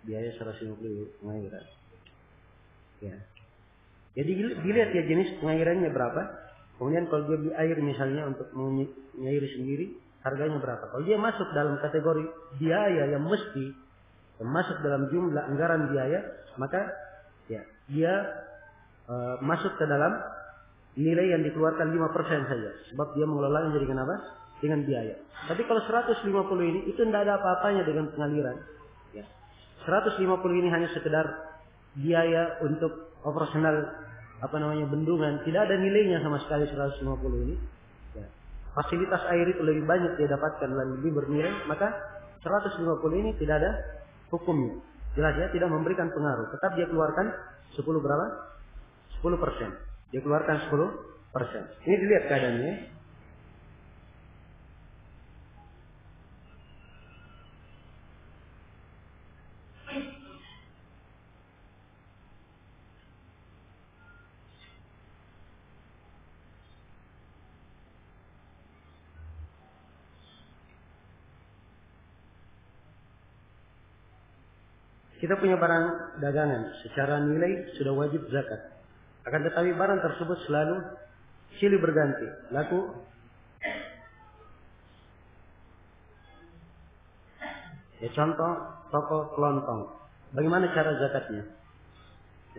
biaya 150.000 pengairan. Ya. Jadi dilihat ya jenis pengairannya berapa. Kemudian kalau dia beli air misalnya untuk mengairi sendiri, harganya berapa? Kalau dia masuk dalam kategori biaya yang mesti masuk dalam jumlah anggaran biaya, maka ya dia masuk ke dalam nilai yang dikeluarkan 5% saja. Sebab dia mengelolanya jadi kenapa? Dengan biaya. Tapi kalau 150 ini itu tidak ada apa-apanya dengan pengaliran. Ya. 150 ini hanya sekedar biaya untuk operasional bendungan, tidak ada nilainya sama sekali 150 ini. Ya. Fasilitas air itu lebih banyak dia dapatkan dan lebih bernilai, maka 150 ini tidak ada hukumnya. Jelas ya, tidak memberikan pengaruh. Tetap dia keluarkan 10 berapa? 10%. Dia keluarkan 10%. Ini dilihat keadaannya. Kita punya barang dagangan, secara nilai sudah wajib zakat. Akan tetapi barang tersebut selalu silih berganti, laku ya, contoh toko kelontong. Bagaimana cara zakatnya?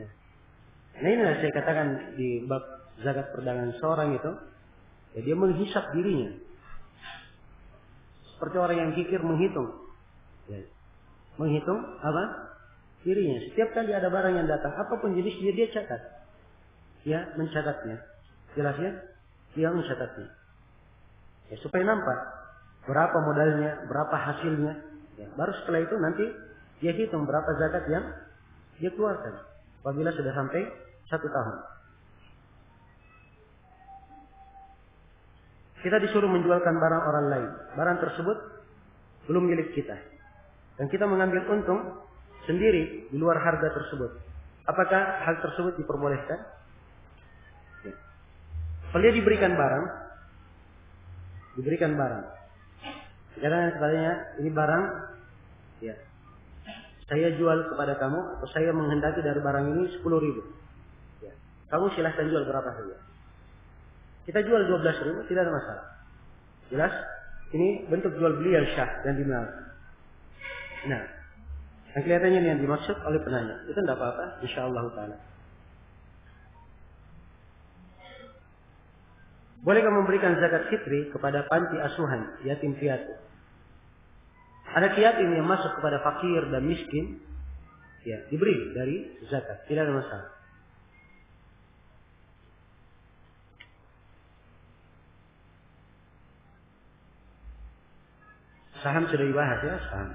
Ya. Nah ini saya katakan di bab zakat perdagangan seorang itu, ya, dia menghisap dirinya seperti orang yang kikir menghitung. Ya. Menghitung apa? Dirinya. Setiap kali ada barang yang datang, apapun jenisnya dia catat. Ya, mencatatnya. Jelas ya? Dia mencatatnya. Ya, supaya nampak berapa modalnya, berapa hasilnya. Ya, baru setelah itu nanti dia hitung berapa zakat yang dia keluarkan. Apabila sudah sampai 1 tahun. Kita disuruh menjualkan barang orang lain. Barang tersebut belum milik kita. Dan kita mengambil untung sendiri di luar harga tersebut. Apakah hal tersebut diperbolehkan? Ya. Kalau dia diberikan barang, kadang katanya ini barang, ya, saya jual kepada kamu atau saya menghendaki dari barang ini 10.000. Ya. Kamu silahkan jual berapa saja. Kita jual 12.000, tidak ada masalah. Jelas? Ini bentuk jual beli yang syah dan dibenarkan. Nah, yang kelihatannya ini yang dimaksud oleh penanya. Itu tidak apa-apa, insyaallah ta'ala. Bolehkah memberikan zakat fitri kepada panti asuhan, yatim piatu? Ada yatim yang masuk kepada fakir dan miskin, ya, diberi dari zakat, tidak ada masalah. Saham sudah dibahas ya, saham.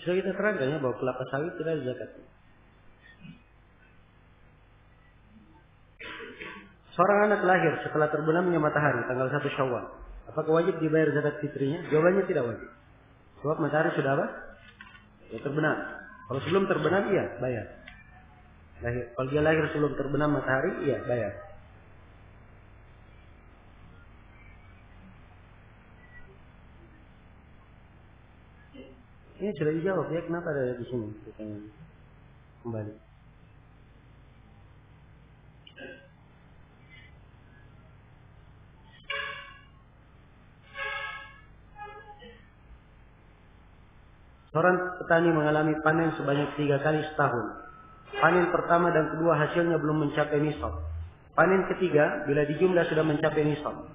Sudah kita terangkan ya bahwa kelapa sawit tidak ada zakatnya. Seorang anak lahir setelah terbenamnya matahari tanggal 1 Syawal, apakah wajib dibayar zakat fitrinya? Jawabannya tidak wajib. Sebab matahari sudah apa? Ya, terbenam. Kalau sebelum terbenam, iya bayar. Kalau dia lahir sebelum terbenam matahari, iya bayar. Ini sudah dijawab ya, kenapa ada di sini? Kita kembali. Seorang petani mengalami panen sebanyak 3 kali setahun. Panen pertama dan kedua hasilnya belum mencapai nisab. Panen ketiga bila dijumlah sudah mencapai nisab.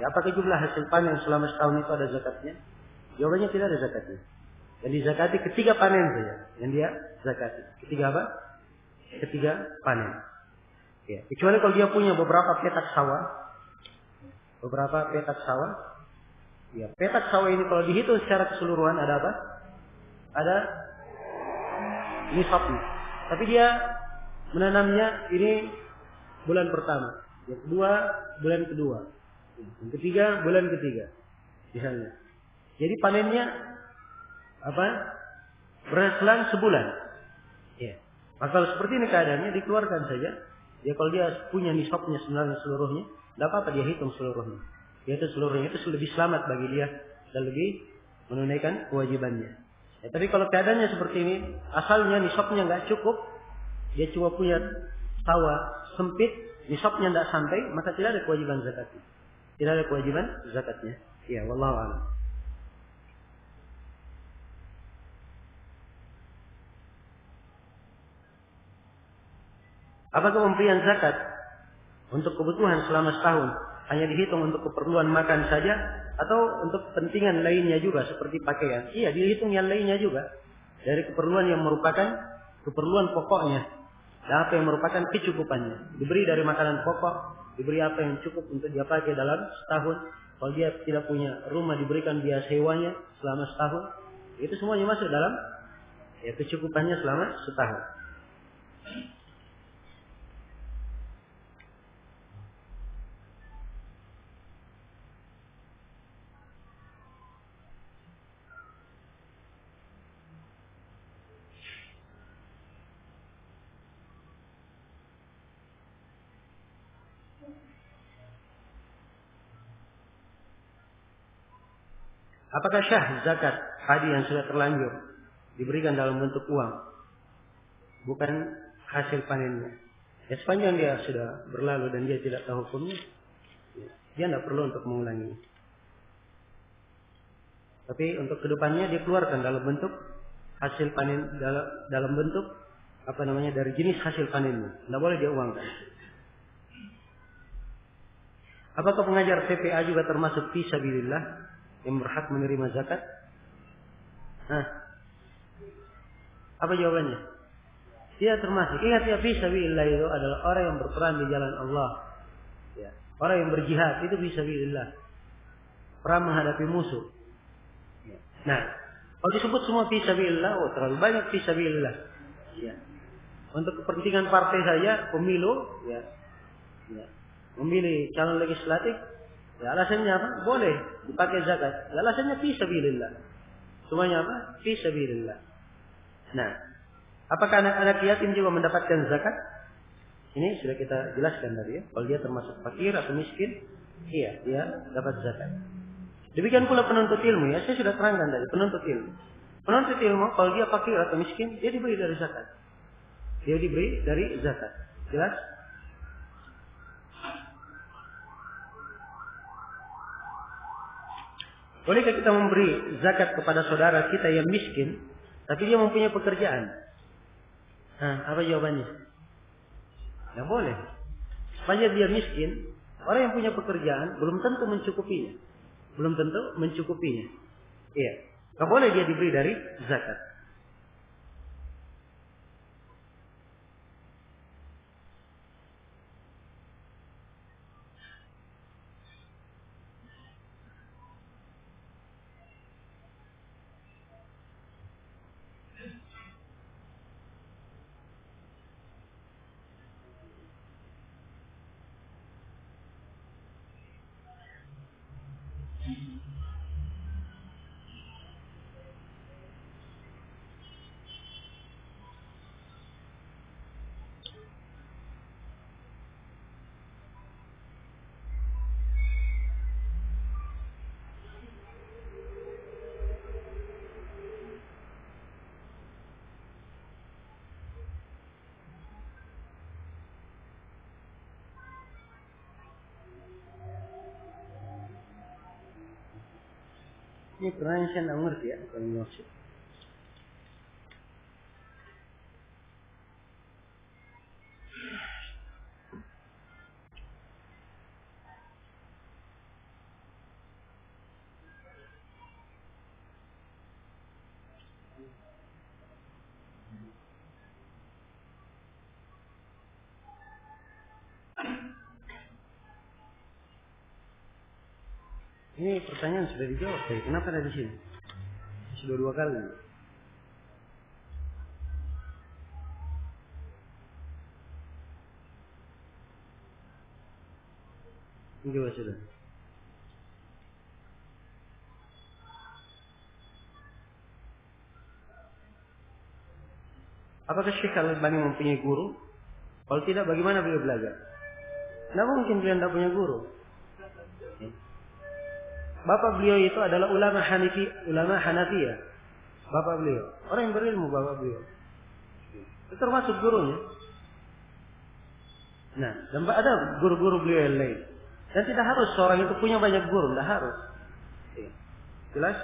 Ya, apakah jumlah hasil panen selama setahun itu ada zakatnya? Jawabannya tidak ada zakatnya. Yang dizakati ketiga panen saja. Yang dia zakati. Ketiga apa? Ketiga panen. Ya. Kecuali kalau dia punya beberapa petak sawah. Beberapa petak sawah. Ya, petak sawah ini kalau dihitung secara keseluruhan ada apa? Ada nisabnya. Tapi dia menanamnya ini bulan pertama. Yang kedua bulan kedua. Yang ketiga bulan ketiga. Misalnya. Jadi panennya apa? Berselang sebulan. Ya. Maka kalau seperti ini keadaannya dikeluarkan saja. Ya kalau dia punya nisabnya sebenarnya seluruhnya, tidak apa-apa dia hitung seluruhnya. Dia itu seluruhnya itu lebih selamat bagi dia dan lebih menunaikan kewajibannya. Ya, tapi kalau keadaannya seperti ini, asalnya nisabnya nggak cukup, dia cuma punya sawah sempit, nisabnya tidak sampai, maka tidak ada kewajiban zakatnya. Tidak ada kewajiban zakatnya. Ya, wallahu a'lam. Apakah pemberian zakat untuk kebutuhan selama setahun hanya dihitung untuk keperluan makan saja atau untuk kepentingan lainnya juga seperti pakaian? Iya, dihitung yang lainnya juga dari keperluan yang merupakan keperluan pokoknya dan apa yang merupakan kecukupannya. Diberi dari makanan pokok, diberi apa yang cukup untuk dia pakai dalam setahun. Kalau dia tidak punya rumah, diberikan biaya sewanya selama setahun. Itu semuanya masuk dalam ya kecukupannya selama setahun. Apakah syah zakat padi yang sudah terlanjur diberikan dalam bentuk uang, bukan hasil panennya? Ya, sepanjang dia sudah berlalu dan dia tidak tahu hukumnya, dia tidak perlu untuk mengulangi. Tapi untuk kedepannya dia keluarkan dalam bentuk hasil panen, dalam bentuk apa namanya dari jenis hasil panennya. Tidak boleh dia uangkan. Apakah pengajar TPA juga termasuk fi sabilillah yang berhak menerima zakat? Apa jawabannya? Dia termasuk. Ingat ya, fi sabilillah itu adalah orang yang berperan di jalan Allah. Ya. Orang yang berjihad itu fi sabilillah. Perang menghadapi musuh. Ya. Nah, kalau disebut semua fi sabilillah, terlalu banyak fi sabilillah. Ya. Untuk kepentingan partai saja, pemilu, ya. Ya. Memilih calon legislatif, ya alasannya apa? Boleh dipakai zakat. Ya, alasannya fi sabilillah. Semuanya apa? Fi sabilillah. Nah, apakah anak-anak yatim juga mendapatkan zakat? Ini sudah kita jelaskan tadi ya. Kalau dia termasuk fakir atau miskin, iya, dia dapat zakat. Demikian pula penuntut ilmu ya. Saya sudah terangkan tadi, penuntut ilmu. Penuntut ilmu kalau dia fakir atau miskin, dia diberi dari zakat. Dia diberi dari zakat. Jelas? Bolehkah kita memberi zakat kepada saudara kita yang miskin, tapi dia mempunyai pekerjaan? Apa jawabannya? Tidak boleh. Sepanjang dia miskin, orang yang punya pekerjaan belum tentu mencukupinya. Belum tentu mencukupinya. Iya. Tidak boleh dia diberi dari zakat. Ini pertanyaan saya tidak mengerti ya kalau maksud. Ini pertanyaan sudah dijawab tadi. Kenapa ada di sini? Sudah 2 kali. Ini juga sudah. Apakah Syekh Al-Albani mempunyai guru? Kalau tidak, bagaimana beliau belajar? Tidak mungkin beliau tidak punya guru. Bapak beliau itu adalah ulama Hanafiyah. Bapak beliau, orang yang berilmu bapak beliau. Itu termasuk gurunya. Nah, dan ada guru-guru beliau yang lain. Dan tidak harus seorang itu punya banyak guru, tidak harus. Jelas?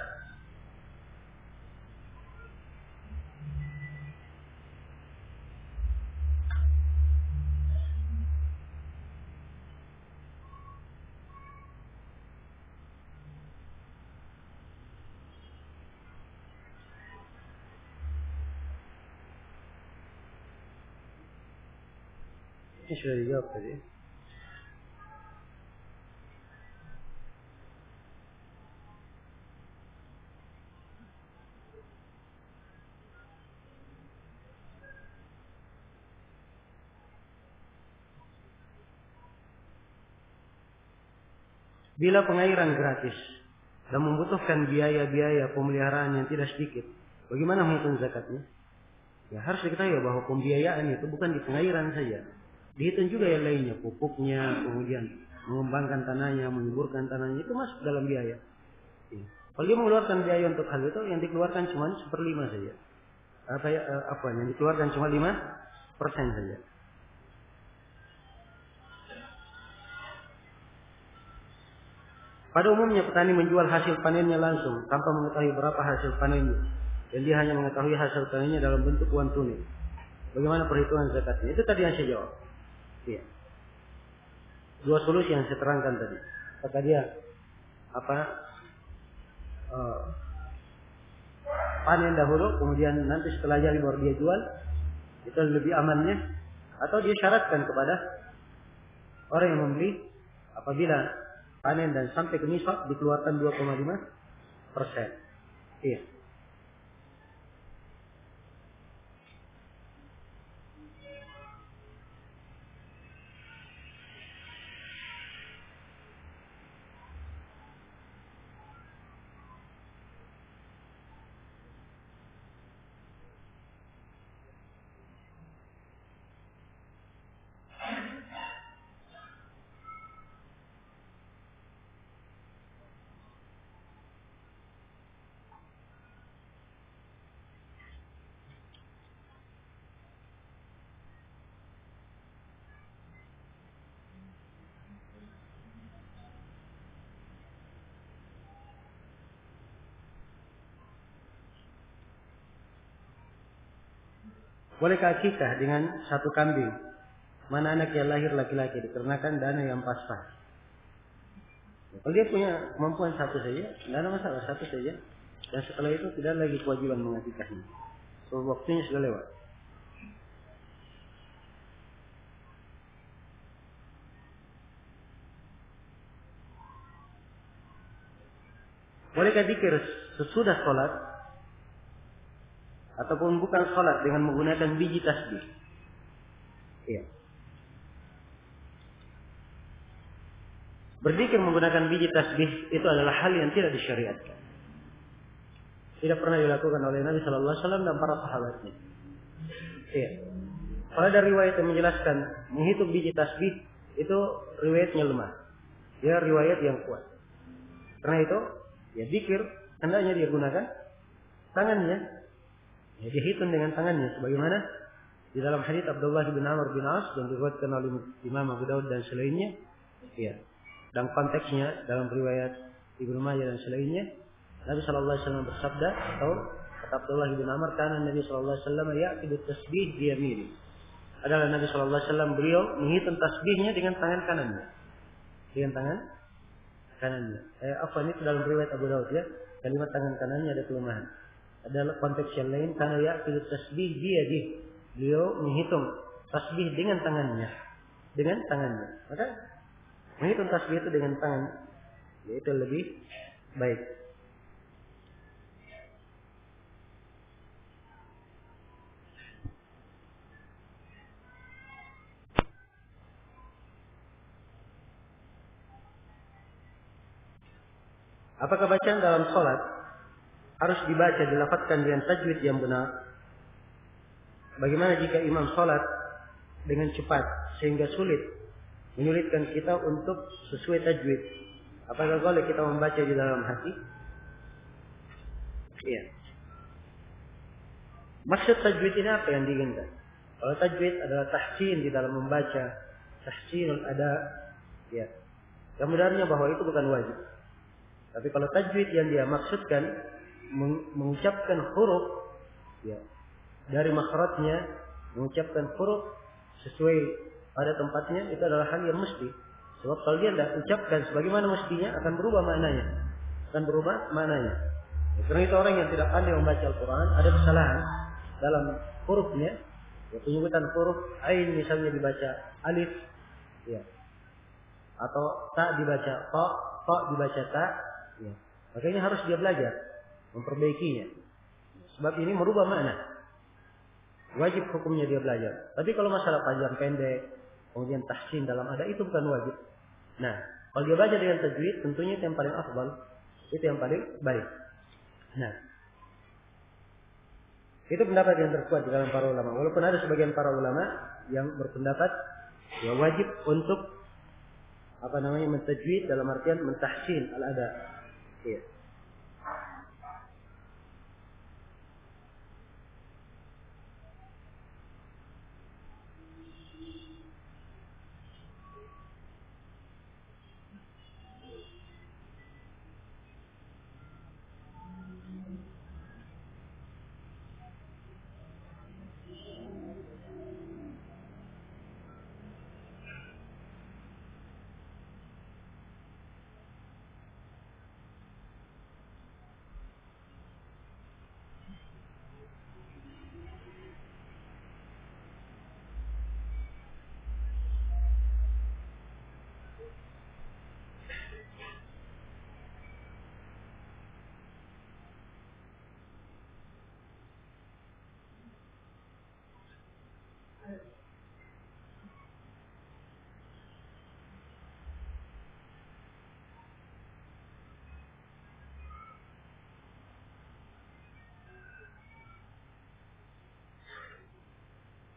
Ini sudah dijawab tadi. Bila pengairan gratis dan membutuhkan biaya-biaya pemeliharaan yang tidak sedikit, bagaimana menghitung zakatnya? Ya harus diketahui bahwa pembiayaan itu bukan di pengairan saja. Dihitung juga yang lainnya, pupuknya, kemudian mengembangkan tanahnya, menyuburkan tanahnya, itu masuk dalam biaya. Kalau dia mengeluarkan biaya untuk hal itu, yang dikeluarkan cuma 1/5 saja. Yang dikeluarkan cuma 5% saja. Pada umumnya petani menjual hasil panennya langsung tanpa mengetahui berapa hasil panennya. Dan dia hanya mengetahui hasil panennya dalam bentuk uang tunai. Bagaimana perhitungan zakatnya? Itu tadi yang saya jawab. Iya. 2 solusi yang saya terangkan tadi. Kata dia panen dahulu, kemudian nanti setelah jadi baru dia jual, itu lebih amannya. Atau dia syaratkan kepada orang yang membeli, apabila panen dan sampai ke nisab dikeluarkan 2,5%. Iya. Bolehkah akikah dengan 1 kambing? Mana anak yang lahir laki-laki dikarenakan dana yang pas-pas. Kalau dia punya kemampuan 1 saja, tidak ada masalah, 1 saja. Dan setelah itu tidak lagi kewajiban mengakikahnya. So, waktunya sudah lewat. Bolehkah zikir sesudah sholat ataupun bukan sholat dengan menggunakan biji tasbih? Iya. Berzikir menggunakan biji tasbih itu adalah hal yang tidak disyariatkan. Tidak pernah dilakukan oleh Nabi Sallallahu Alaihi Wasallam dan para sahabatnya. Iya. Kalau ada riwayat yang menjelaskan menghitung biji tasbih, itu riwayatnya lemah. Dia riwayat yang kuat. Karena itu, ya zikir hendaknya dia gunakan tangannya. Ya, dihitung dengan tangannya sebagaimana di dalam hadits Abdullah bin Amr bin As yang diriwayatkan oleh Imam Abu Daud dan selainnya. Ya. Dan konteksnya dalam riwayat Ibnu Majah dan selainnya Nabi sallallahu alaihi wasallam bersabda, atau kata Abdullah bin Amr, karena Nabi sallallahu alaihi wasallam ya'tidu tasbih bi yamini. Adalah Nabi sallallahu alaihi wasallam beliau menghitung tasbihnya dengan tangan kanannya. Dengan tangan kanannya. Apa ini dalam riwayat Abu Daud ya, kalimat tangan kanannya ada kelemahan. Ada konteks yang lain, karena ya'tidu tasbih bi yadihi. Beliau menghitung tasbih dengan tangannya. Dengan tangannya. Maka menghitung tasbih itu dengan tangan, yaitu lebih baik. Apakah bacaan dalam sholat harus dibaca, dilafadzkan dengan tajwid yang benar? Bagaimana jika imam sholat dengan cepat sehingga menyulitkan kita untuk sesuai tajwid? Apakah boleh kita membaca di dalam hati? Iya. Maksud tajwid ini apa yang diinginkan? Kalau tajwid adalah tahsin di dalam membaca, tahsinul ada, ya. Yang benarnya bahwa itu bukan wajib. Tapi kalau tajwid yang dia maksudkan mengucapkan huruf, ya, dari makhrajnya, mengucapkan huruf sesuai pada tempatnya, itu adalah hal yang mesti. Sebab kalau dia tidak ucapkan sebagaimana mestinya, akan berubah maknanya. Ya, karena itu orang yang tidak pandai membaca Al-Quran, ada kesalahan dalam hurufnya. Ya, penyebutan huruf ain misalnya dibaca alif, ya, atau ta dibaca ta dibaca ta. Ya. Makanya harus dia belajar memperbaikinya. Sebab ini merubah makna. Wajib hukumnya dia belajar. Tapi kalau masalah panjang pendek, kemudian tahsin dalam ada, itu bukan wajib. Nah, kalau dia baca dengan tajwid, tentunya itu yang paling afdal, itu yang paling baik. Nah, itu pendapat yang terkuat di dalam para ulama. Walaupun ada sebagian para ulama yang berpendapat ya wajib untuk mentajwid dalam artian mentahsin al-ada. Iya.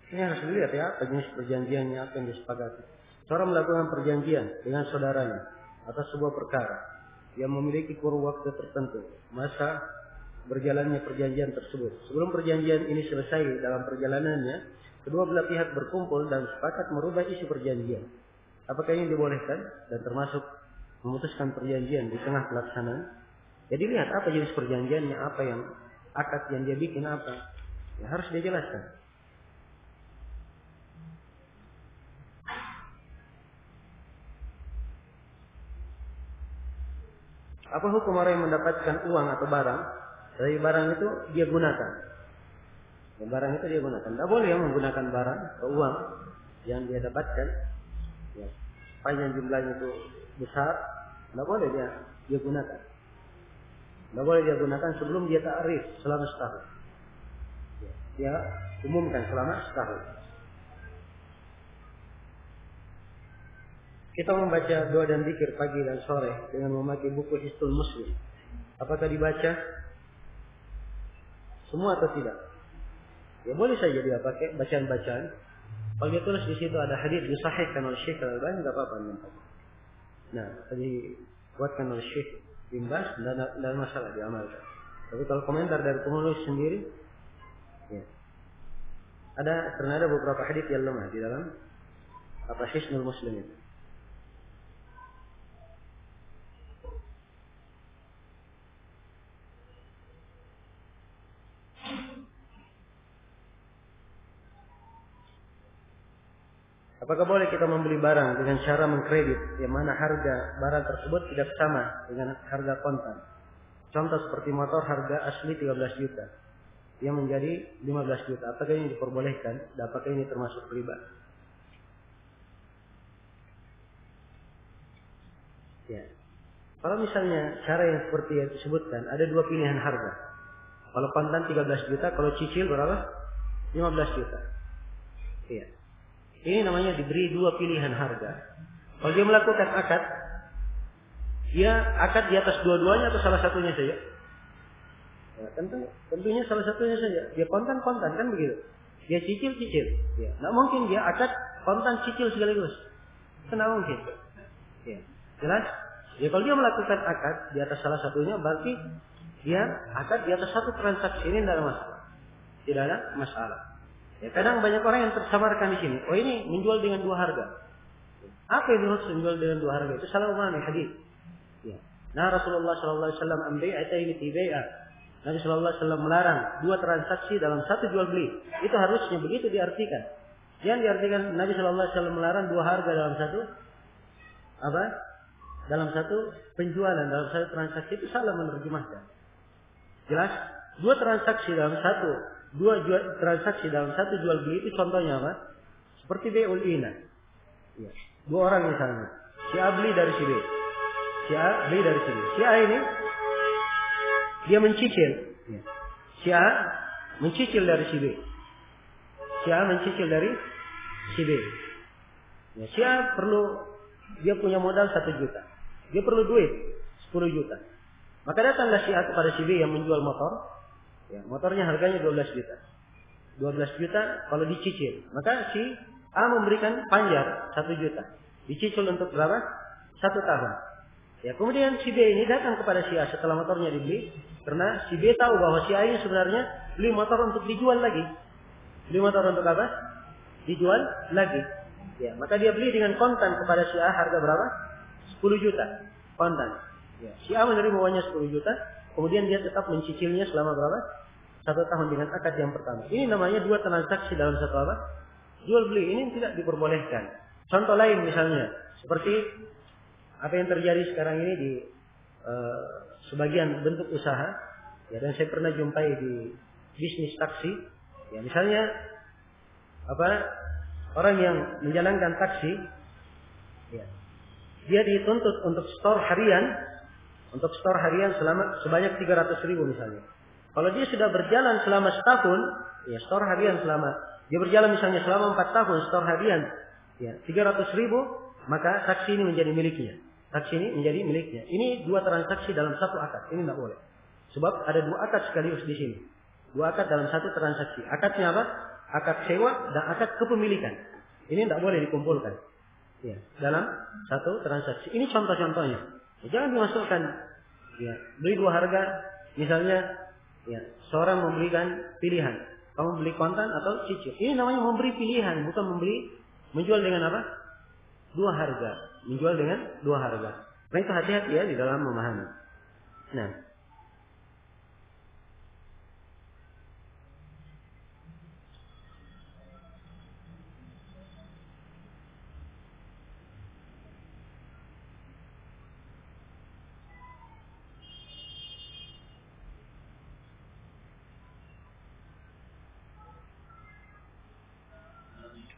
Ini harus dilihat ya, apa jenis perjanjiannya, apa yang disepakati. Seorang melakukan perjanjian dengan saudaranya atas sebuah perkara yang memiliki kurun waktu tertentu, masa berjalannya perjanjian tersebut. Sebelum perjanjian ini selesai dalam perjalanannya, kedua belah pihak berkumpul dan sepakat merubah isi perjanjian. Apakah ini dibolehkan dan termasuk memutuskan perjanjian di tengah pelaksanaan? Jadi lihat apa jenis perjanjiannya, apa yang akad yang dia bikin apa, ya, harus dia jelaskan. Apa hukum orang yang mendapatkan uang atau barang, dari barang itu dia gunakan? Dan barang itu dia gunakan. Tidak boleh menggunakan barang atau uang yang dia dapatkan, ya, sepanjang jumlahnya itu besar, tidak boleh dia gunakan. Tidak boleh dia gunakan sebelum dia ta'rif selama setahun. Ya, dia umumkan selama setahun. Kita membaca doa dan zikir pagi dan sore dengan memakai buku Hisnul Muslim. Apakah dibaca semua atau tidak? Ya boleh saja dia pakai bacaan-bacaan. Kalau dia tulis di situ ada hadis disahihkan oleh Syekh Al-Albani, enggak apa-apa. Nah, tadi buatkan oleh Syekh Bin Baz, dan masalah diamalkan. Tapi kalau komentar dari penulis sendiri, ya, ternyata beberapa hadis yang lemah di dalam Hisnul Muslim itu. Apakah boleh kita membeli barang dengan cara mengkredit yang mana harga barang tersebut tidak sama dengan harga kontan? Contoh seperti motor harga asli 13 juta yang menjadi 15 juta. Apakah ini diperbolehkan? Dan apakah ini termasuk riba? Ya. Kalau misalnya cara yang seperti yang disebutkan, ada dua pilihan harga. Kalau kontan 13 juta, kalau cicil berapa? 15 juta. Iya. Ini namanya diberi dua pilihan harga. Kalau dia melakukan akad, dia akad di atas dua-duanya atau salah satunya saja? Ya, tentunya salah satunya saja. Dia kontan kan begitu. Dia cicil. Ya. Nggak mungkin dia akad kontan cicil sekaligus. Itu nggak mungkin. Ya. Jelas? Ya kalau dia melakukan akad di atas salah satunya, berarti dia akad di atas satu transaksi. Ini tidak ada masalah. Tidak ada masalah. Ya, kadang banyak orang yang tersamarkan di sini. Oh ini menjual dengan dua harga. Apa yang dimaksud menjual dengan dua harga? Itu salah memahami hadis. Ya. Nah Rasulullah SAW ambi'ataini fi bai'ah. Nabi SAW melarang dua transaksi dalam satu jual beli. Itu harusnya begitu diartikan. Jangan diartikan Nabi SAW melarang dua harga dalam satu apa? Dalam satu penjualan, dalam satu transaksi, itu salah menerjemahkan. Jelas? Dua transaksi dalam satu jual beli itu contohnya apa? Seperti bai'ul ina. Ya. Dua orang misalnya. Si A beli dari si B. Si A beli dari si B. Si A ini dia mencicil. Ya. Si A mencicil dari si B. Si A mencicil dari si B. Ya. Si A dia punya modal 1 juta. Dia perlu duit 10 juta. Maka datanglah si A kepada si B yang menjual motor. Ya, motornya harganya 12 juta. 12 juta kalau dicicil. Maka si A memberikan panjar 1 juta. Dicicil untuk berapa? 1 tahun. Ya, kemudian si B ini datang kepada si A setelah motornya dibeli. Karena si B tahu bahwa si A ini sebenarnya beli motor untuk dijual lagi. Beli motor untuk apa? Dijual lagi. Ya, maka dia beli dengan kontan kepada si A harga berapa? 10 juta. Kontan. Ya, si A menerima uangnya 10 juta. Kemudian dia tetap mencicilnya selama berapa? 1 tahun dengan akad yang pertama. Ini namanya dua transaksi dalam satu apa? Jual beli. Ini tidak diperbolehkan. Contoh lain misalnya, seperti apa yang terjadi sekarang ini di sebagian bentuk usaha. Ya, dan saya pernah jumpai di bisnis taksi. Ya, misalnya orang yang menjalankan taksi, ya, dia dituntut untuk store harian sebanyak 300.000 misalnya. Kalau dia sudah berjalan selama setahun, ya store harian dia berjalan misalnya selama 4 tahun store harian, ya 300.000, maka taksi ini menjadi miliknya. Ini dua transaksi dalam satu akad. Ini tidak boleh. Sebab ada dua akad sekaligus di sini. Dua akad dalam satu transaksi. Akadnya apa? Akad sewa dan akad kepemilikan. Ini tidak boleh dikumpulkan. Ya, dalam satu transaksi. Ini contoh-contohnya. Ya, jangan dimasukkan. Ya, beli dua harga, misalnya, ya, seorang memberikan pilihan. Kamu beli kontan atau cicil. Ini namanya memberi pilihan, bukan menjual dengan apa? Dua harga. Menjual dengan dua harga. Nah itu hati-hati ya di dalam memahami. Nah.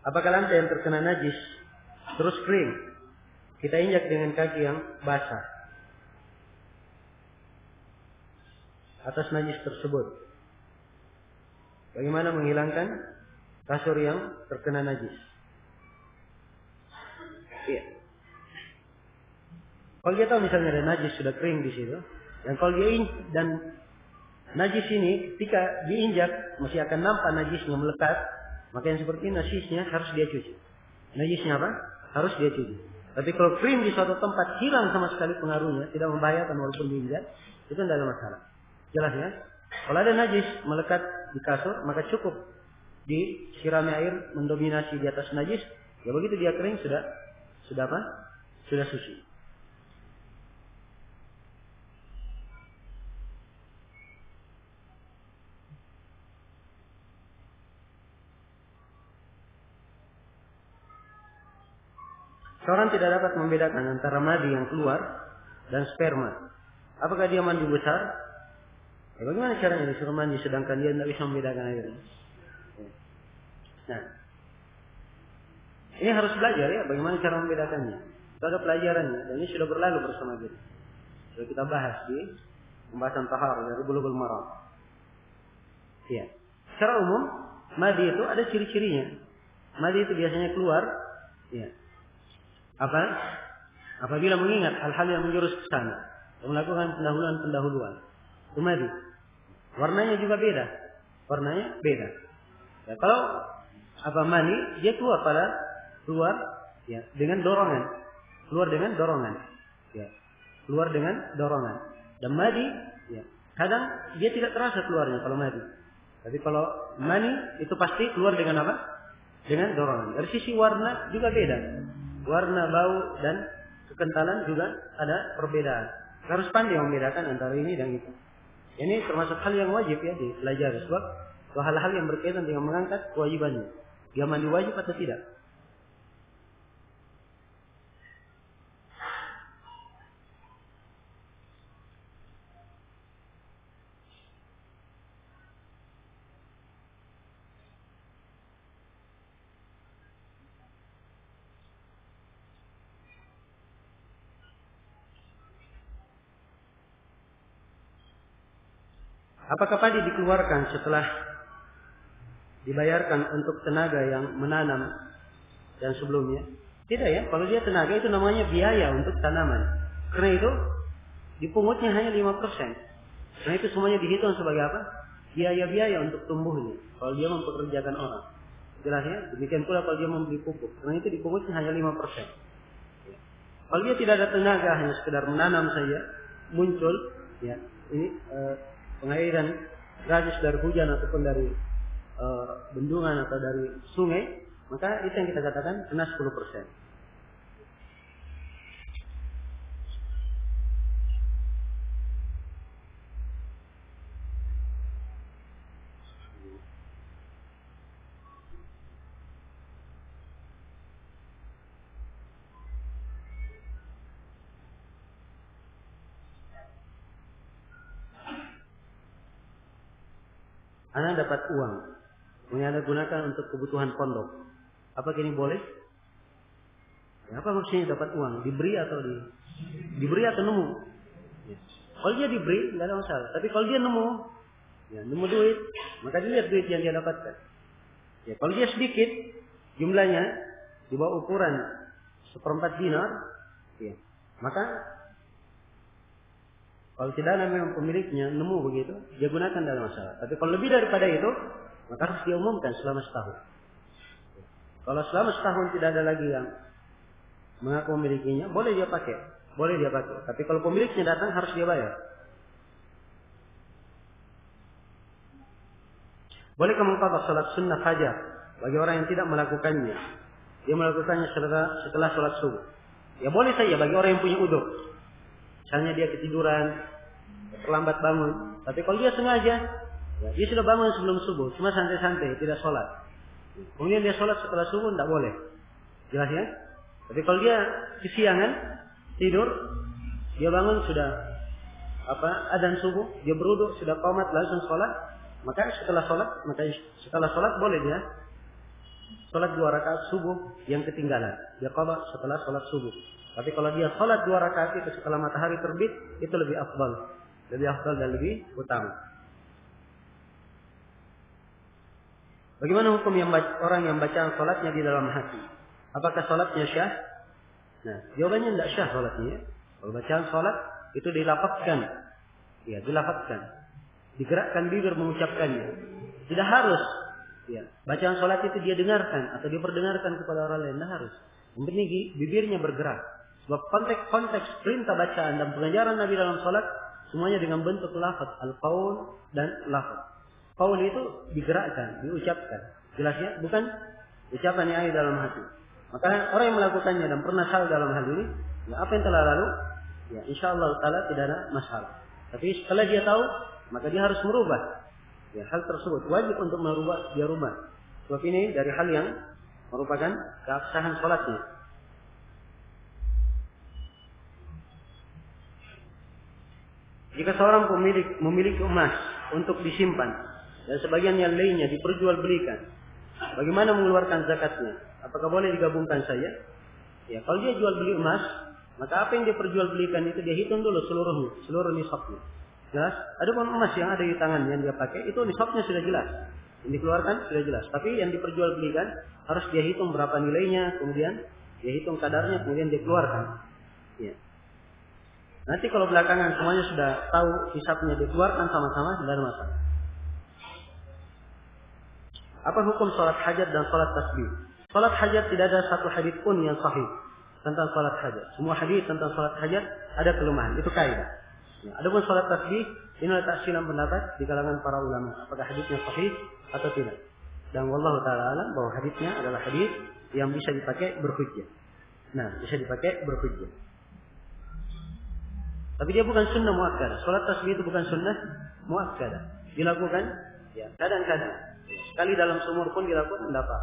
Apakah lantai yang terkena najis terus kering, kita injak dengan kaki yang basah atas najis tersebut? Bagaimana menghilangkan kasur yang terkena najis? Iya. Kalau dia tahu misalnya ada najis sudah kering di situ, dan kalau dia dan najis ini ketika diinjak masih akan nampak najisnya melekat, maka yang seperti ini najisnya harus dia cuci. Najisnya apa? Harus dia cuci. Tapi kalau krim di suatu tempat hilang sama sekali pengaruhnya, tidak membahayakan walaupun diinjak, itu tidak ada masalah. Jelas ya? Kalau ada najis melekat di kasur, maka cukup disirami air mendominasi di atas najis. Ya begitu dia kering sudah apa? Sudah suci. Seorang tidak dapat membedakan antara madi yang keluar dan sperma. Apakah dia mandi besar? Ya, bagaimana caranya disuruh mandi sedangkan dia tidak bisa membedakan airnya? Nah, ini harus belajar ya, bagaimana cara membedakannya. Itu ada pelajarannya, dan ini sudah berlalu bersama kita. Sudah kita bahas di pembahasan tahar dari Bulughul Maram. Ya. Secara umum, madi itu ada ciri-cirinya. Madi itu biasanya keluar, ya. Apabila mengingat hal-hal yang menjurus ke sana, melakukan pendahuluan. Itu madi. Warnanya juga beda. Ya, kalau mani, dia keluar ya, dengan dorongan. Ya. Keluar dengan dorongan. Dan madi, ya, kadang dia tidak terasa keluarnya kalau madi. Tapi kalau mani itu pasti keluar dengan apa? Dengan dorongan. Dari sisi warna juga beda. Warna, bau dan kekentalan juga ada perbedaan. Harus pandai membedakan antara ini dan itu. Ini termasuk hal yang wajib ya dipelajari. Sebab hal-hal yang berkaitan dengan mengangkat kewajibannya. Dia mandi wajib atau tidak? Apakah padi dikeluarkan setelah dibayarkan untuk tenaga yang menanam dan sebelumnya? Tidak ya, kalau dia tenaga itu namanya biaya untuk tanaman. Karena itu dipungutnya hanya 5%. Karena itu semuanya dihitung sebagai apa? Biaya-biaya untuk tumbuhnya. Kalau dia mempekerjakan orang. Jelas ya? Demikian pula kalau dia membeli pupuk. Karena itu dipungutnya hanya 5%. Kalau dia tidak ada tenaga, hanya sekedar menanam saja, muncul ya ini pengairan gratis dari hujan ataupun dari bendungan atau dari sungai, maka itu yang kita katakan kena 10%. Anda dapat uang, Anda gunakan untuk kebutuhan pondok. Apa ini boleh? Ya, apa maksudnya dapat uang? Diberi atau nemu? Ya. Kalau dia diberi, tidak ada masalah. Tapi kalau dia nemu duit, maka dilihat duit yang dia dapatkan. Ya, kalau dia sedikit jumlahnya di bawah ukuran 1/4 dinar, ya, maka kalau tidak ada memang pemiliknya nemu begitu, dia gunakan dalam masalah. Tapi kalau lebih daripada itu, maka harus diumumkan selama setahun. Kalau selama setahun tidak ada lagi yang mengaku memilikinya, boleh dia pakai. Tapi kalau pemiliknya datang harus dia bayar. Bolehkah mengqadha salat sunnah fajar bagi orang yang tidak melakukannya? Dia melakukannya setelah salat subuh. Ya boleh saja bagi orang yang punya udzur. Misalnya dia ketiduran, terlambat bangun. Tapi kalau dia sengaja, ya, dia sudah bangun sebelum subuh, cuma santai-santai, tidak sholat. Kemudian dia sholat setelah subuh, tidak boleh. Jelas ya? Tapi kalau dia kesiangan, tidur, dia bangun sudah adzan subuh, dia berwudu, sudah qomat langsung sholat, maka setelah sholat boleh dia sholat 2 rakaat subuh yang ketinggalan. Dia qadha setelah sholat subuh. Tapi kalau dia sholat 2 rakaat itu setelah matahari terbit, itu lebih afdal dan lebih utama. Bagaimana hukum orang yang bacaan sholatnya di dalam hati? Apakah sholatnya syah? Nah, jawabannya tidak syah sholatnya. Kalau bacaan sholat itu dilafazkan, ya dilafazkan, digerakkan bibir mengucapkannya. Tidak harus, ya bacaan sholat itu dia dengarkan atau dia perdengarkan kepada orang lain, tidak harus. Yang penting bibirnya bergerak. Sebab konteks perintah bacaan dan pengajaran Nabi dalam sholat semuanya dengan bentuk lafaz, al-qaul dan lafaz. Qaul itu digerakkan, diucapkan. Jelas ya, bukan ucapan yang ada dalam hati. Maka orang yang melakukannya dan pernah salah dalam hal ini, ya apa yang telah lalu, ya insyaallah taala tidak ada masalah. Tapi setelah dia tahu, maka dia harus merubah. Ya hal tersebut wajib untuk dia rubah. Sebab ini dari hal yang merupakan keabsahan sholatnya. jika seorang memiliki emas untuk disimpan dan sebagian yang lainnya diperjualbelikan, bagaimana mengeluarkan zakatnya? Apakah boleh digabungkan saja? Ya, kalau dia jual beli emas, maka apa yang dia perjualbelikan itu dia hitung dulu seluruh nisabnya. Jelas? Adapun emas yang ada di tangan yang dia pakai itu nisabnya sudah jelas. Yang dikeluarkan sudah jelas. Tapi yang diperjualbelikan harus dia hitung berapa nilainya, kemudian dia hitung kadarnya, kemudian dia keluarkan. Ya. Nanti kalau belakangan semuanya sudah tahu hisabnya dikeluarkan sama-sama, tidak ada masalah. Apa hukum sholat hajat dan sholat tasbih? Sholat hajat tidak ada satu hadits pun yang sahih tentang sholat hajat. Semua hadits tentang sholat hajat ada kelemahan. Itu kaidah. Ya, adapun sholat tasbih, ini adalah taksiran pendapat di kalangan para ulama. Apakah haditsnya sahih atau tidak? Dan wallahu ta'ala alam bahwa haditsnya adalah hadits yang bisa dipakai berhujjah. Nah, bisa dipakai berhujjah. Tapi dia bukan sunnah muakkadah. Sholat tasbih itu bukan sunnah muakkadah. Dilakukan ya kadang-kadang. Sekali dalam seumur pun dilakukan tidak apa.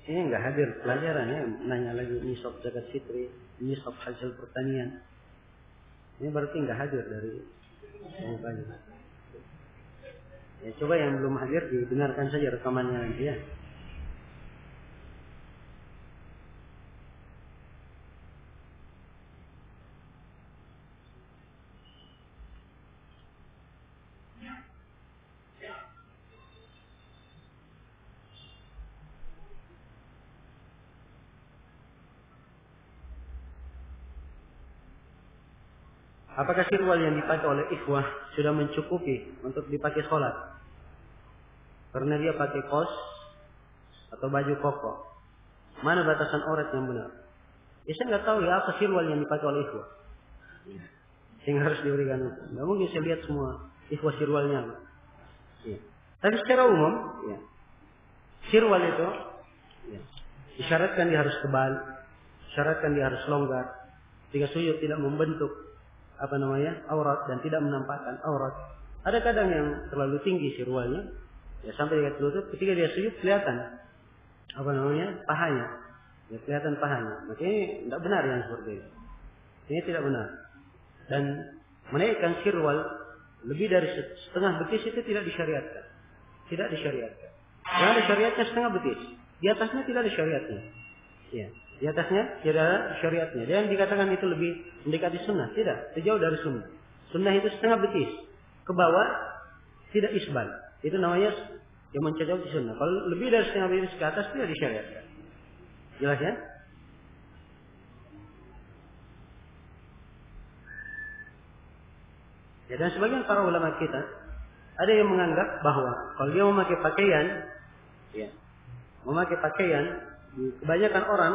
Ini enggak hadir pelajaran ya, nanya lagi nisab zakat fitri, nisab hasil pertanian. Ini berarti enggak hadir dari pelajaran. Ya, coba yang belum hadir didengarkan saja rekamannya nanti ya. Apakah sirwal yang dipakai oleh ikhwah sudah mencukupi untuk dipakai sholat? Karena dia pakai kos atau baju koko. Mana batasan aurat yang benar? Ya saya nggak tahu ya apa sirwal yang dipakai oleh ikhwah. Sehingga harus diberikan hukum. Nggak mungkin saya lihat semua ikhwah sirwalnya. Ya. Tapi secara umum, ya, sirwal itu ya, disyaratkan dia harus tebal, disyaratkan dia harus longgar, jika sujud tidak membentuk aurat dan tidak menampakkan aurat. Ada kadang yang terlalu tinggi sirwalnya, ya sampai dekat lutut. Ketika dia sujud kelihatan pahanya, ya kelihatan pahanya. Maka ini tidak benar yang seperti ini. Ini tidak benar. Dan menaikkan sirwal lebih dari setengah betis itu tidak disyariatkan. Tidak disyariatkan. Yang ada syariatnya setengah betis. Di atasnya tidak ada syariatnya. Ya. Di atasnya tidak ada syariatnya. Dan dikatakan itu lebih mendekati sunnah. Tidak. Sejauh dari sunnah. Sunnah itu setengah betis. Ke bawah tidak isbal. Itu namanya yang mencocoki sunnah. Kalau lebih dari setengah betis ke atas tidak disyariatkan. Jelas ya? Ya, dan sebagian para ulama kita ada yang menganggap bahwa kalau dia memakai pakaian, ya, memakai pakaian, kebanyakan orang,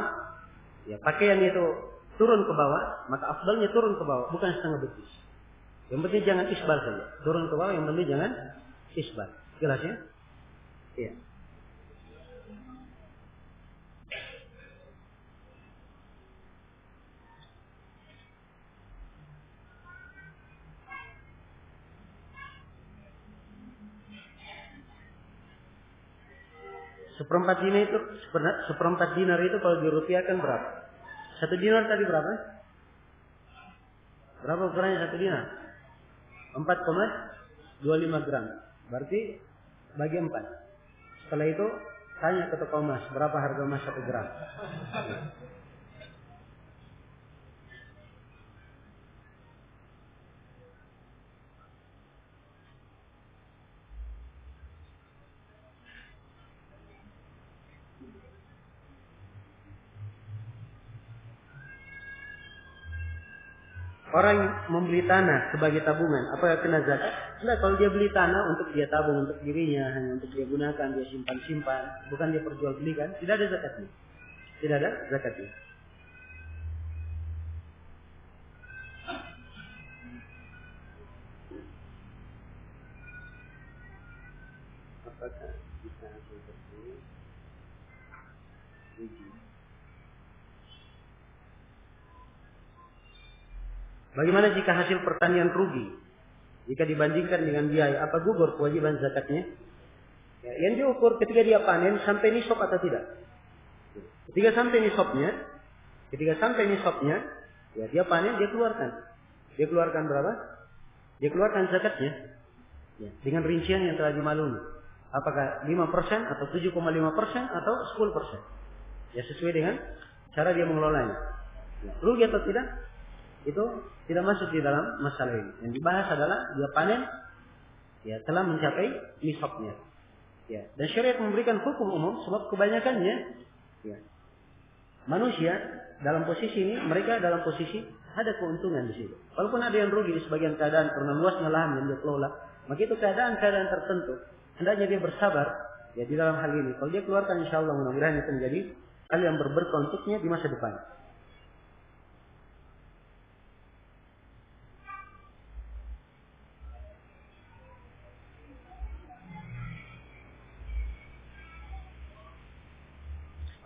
ya pakaian itu turun ke bawah, maka afdalnya turun ke bawah, bukan setengah betis. Yang penting jangan isbal saja, turun ke bawah, yang penting jangan isbal. Jelas ya? Iya. Seperempat dinar itu kalau dirupiahkan berapa? 1 dinar tadi berapa? Berapa ukurannya 1 dinar? 4,25 gram. Berarti bagi 4. Setelah itu tanya ke toko emas berapa harga emas 1 gram. Orang membeli tanah sebagai tabungan, apakah kena zakat? Tidak, kalau dia beli tanah untuk dia tabung untuk dirinya, hanya untuk dia gunakan, dia simpan-simpan, bukan dia perjualbelikan, tidak ada zakatnya. Tidak ada zakatnya. Apakah bisa seperti ini? Bagaimana jika hasil pertanian rugi? Jika dibandingkan dengan biaya, apa gugur kewajiban zakatnya? Ya, yang diukur ketika dia panen sampai nisab atau tidak. Ketika sampai nisabnya, ya dia panen, dia keluarkan. Dia keluarkan berapa? Dia keluarkan zakatnya. Ya, dengan rincian yang telah dimaklumi. Apakah 5% atau 7,5% atau 10%. Ya sesuai dengan cara dia mengelolanya. Ya, rugi atau tidak? Itu tidak masuk di dalam masalah ini. Yang dibahas adalah dia panen, ya telah mencapai nisabnya. Ya, dan syariat memberikan hukum umum sebab kebanyakannya, ya, manusia dalam posisi ini, mereka dalam posisi ada keuntungan di situ. Walaupun ada yang rugi di sebagian keadaan karena luasnya lahan yang dia kelola, maka itu keadaan-keadaan tertentu. Hendaknya dia bersabar, ya di dalam hal ini. Kalau dia keluarkan, insya Allah mudah-mudahan itu menjadi hal yang berberkah untuknya di masa depan.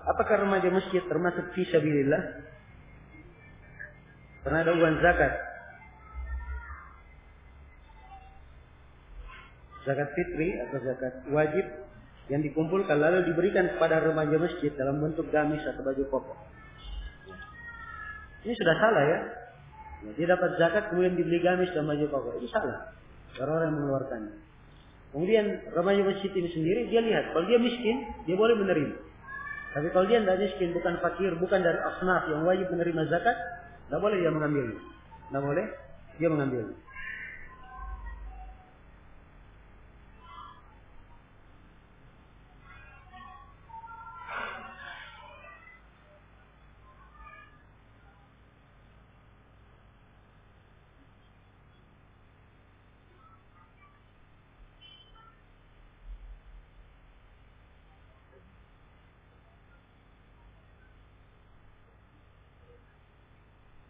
Apakah remaja masjid termasuk fi sabilillah? Karena ada uang zakat. Zakat fitri atau zakat wajib yang dikumpulkan lalu diberikan kepada remaja masjid dalam bentuk gamis atau baju koko. Ini sudah salah ya. Dia dapat zakat kemudian dibeli gamis dan baju koko. Ini salah. Orang yang mengeluarkannya. Kemudian remaja masjid ini sendiri dia lihat. Kalau dia miskin, dia boleh menerima. Tapi kalau dia tidak miskin, bukan fakir, bukan dari asnaf yang wajib menerima zakat, tidak boleh dia mengambilnya. Tidak boleh dia mengambilnya.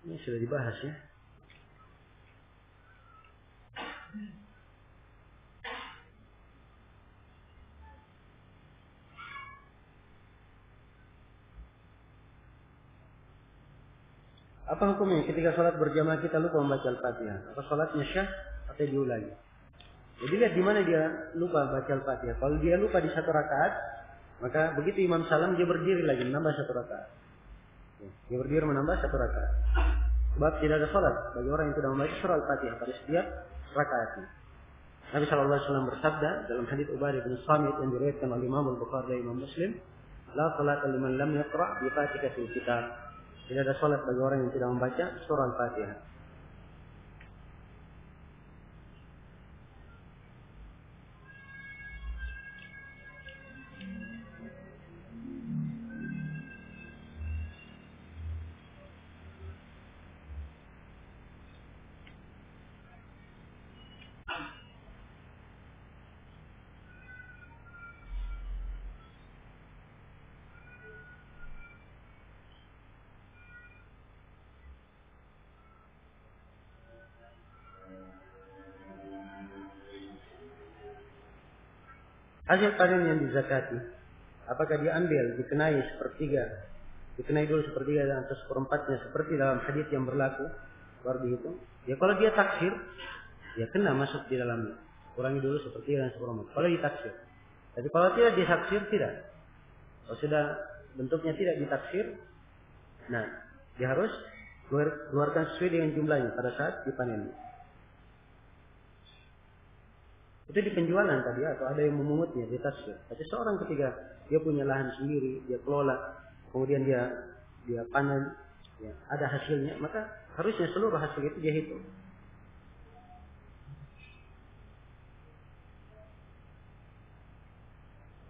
Ini sudah dibahas ya. Apa hukumnya ketika sholat berjamaah kita lupa membaca Al-Fatihah? Apa sholatnya syah atau diulangi? Jadi lihat di mana dia lupa baca Al-Fatihah. Kalau dia lupa di satu rakaat, maka begitu imam salam dia berdiri lagi menambah satu rakaat. Dia berdiri menambah satu rakaat. Sebab tidak ada sholat bagi orang yang tidak membaca surah Al-Fatihah pada setiap rakaatnya. Nabi SAW bersabda dalam hadits Ubadah bin Samit yang diriwayatkan oleh Imam Al-Bukhari dan Imam Muslim, "La salata liman lam yaqra' bi Fatihatil Kitab." Tidak ada sholat bagi orang yang tidak membaca surah Al-Fatihah. Hasil panen yang dizakati, apakah diambil, dikenai dulu sepertiga dan atau seperempatnya seperti dalam hadis yang berlaku, baru dihitung. Ya kalau dia taksir, ya kena masuk di dalamnya. Kurangi dulu sepertiga dan seperempat. Kalau ditaksir. Tapi kalau tidak ditaksir, tidak. Kalau sudah bentuknya tidak ditaksir, nah dia harus keluarkan sesuai dengan jumlahnya pada saat dipanen. Itu di penjualan tadi atau ada yang memungutnya di tasfir. Tapi seorang ketika dia punya lahan sendiri, dia kelola, kemudian dia panen, ya, ada hasilnya, maka harusnya seluruh hasil itu dia hitung.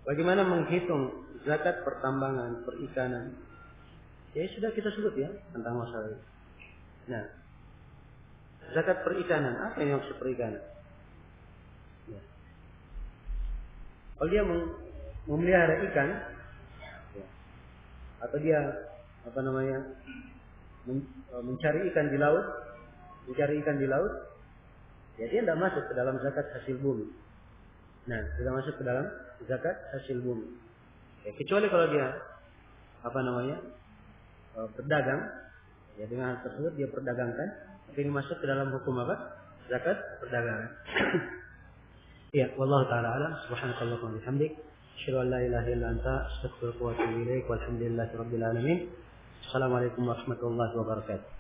Bagaimana menghitung zakat pertambangan, perikanan? Ya sudah kita sebut ya tentang masalah itu. Nah, zakat perikanan, apa yang maksud perikanan? Ya. Kalau dia memelihara ikan, ya, atau dia mencari ikan di laut, ya dia tidak masuk ke dalam zakat hasil bumi. Nah, tidak masuk ke dalam zakat hasil bumi. Ya, kecuali kalau dia berdagang, ya dengan hal tersebut dia perdagangkan, ini masuk ke dalam hukum apa? zakat perdagangan. Ya, wallahu taala alam. Subhanakallahumma wa bihamdik, asyhadu an la ilaha illa anta, astaghfiruka wa atubu ilaik. Walhamdulillahirabbil alamin. Assalamualaikum warahmatullahi wabarakatuh.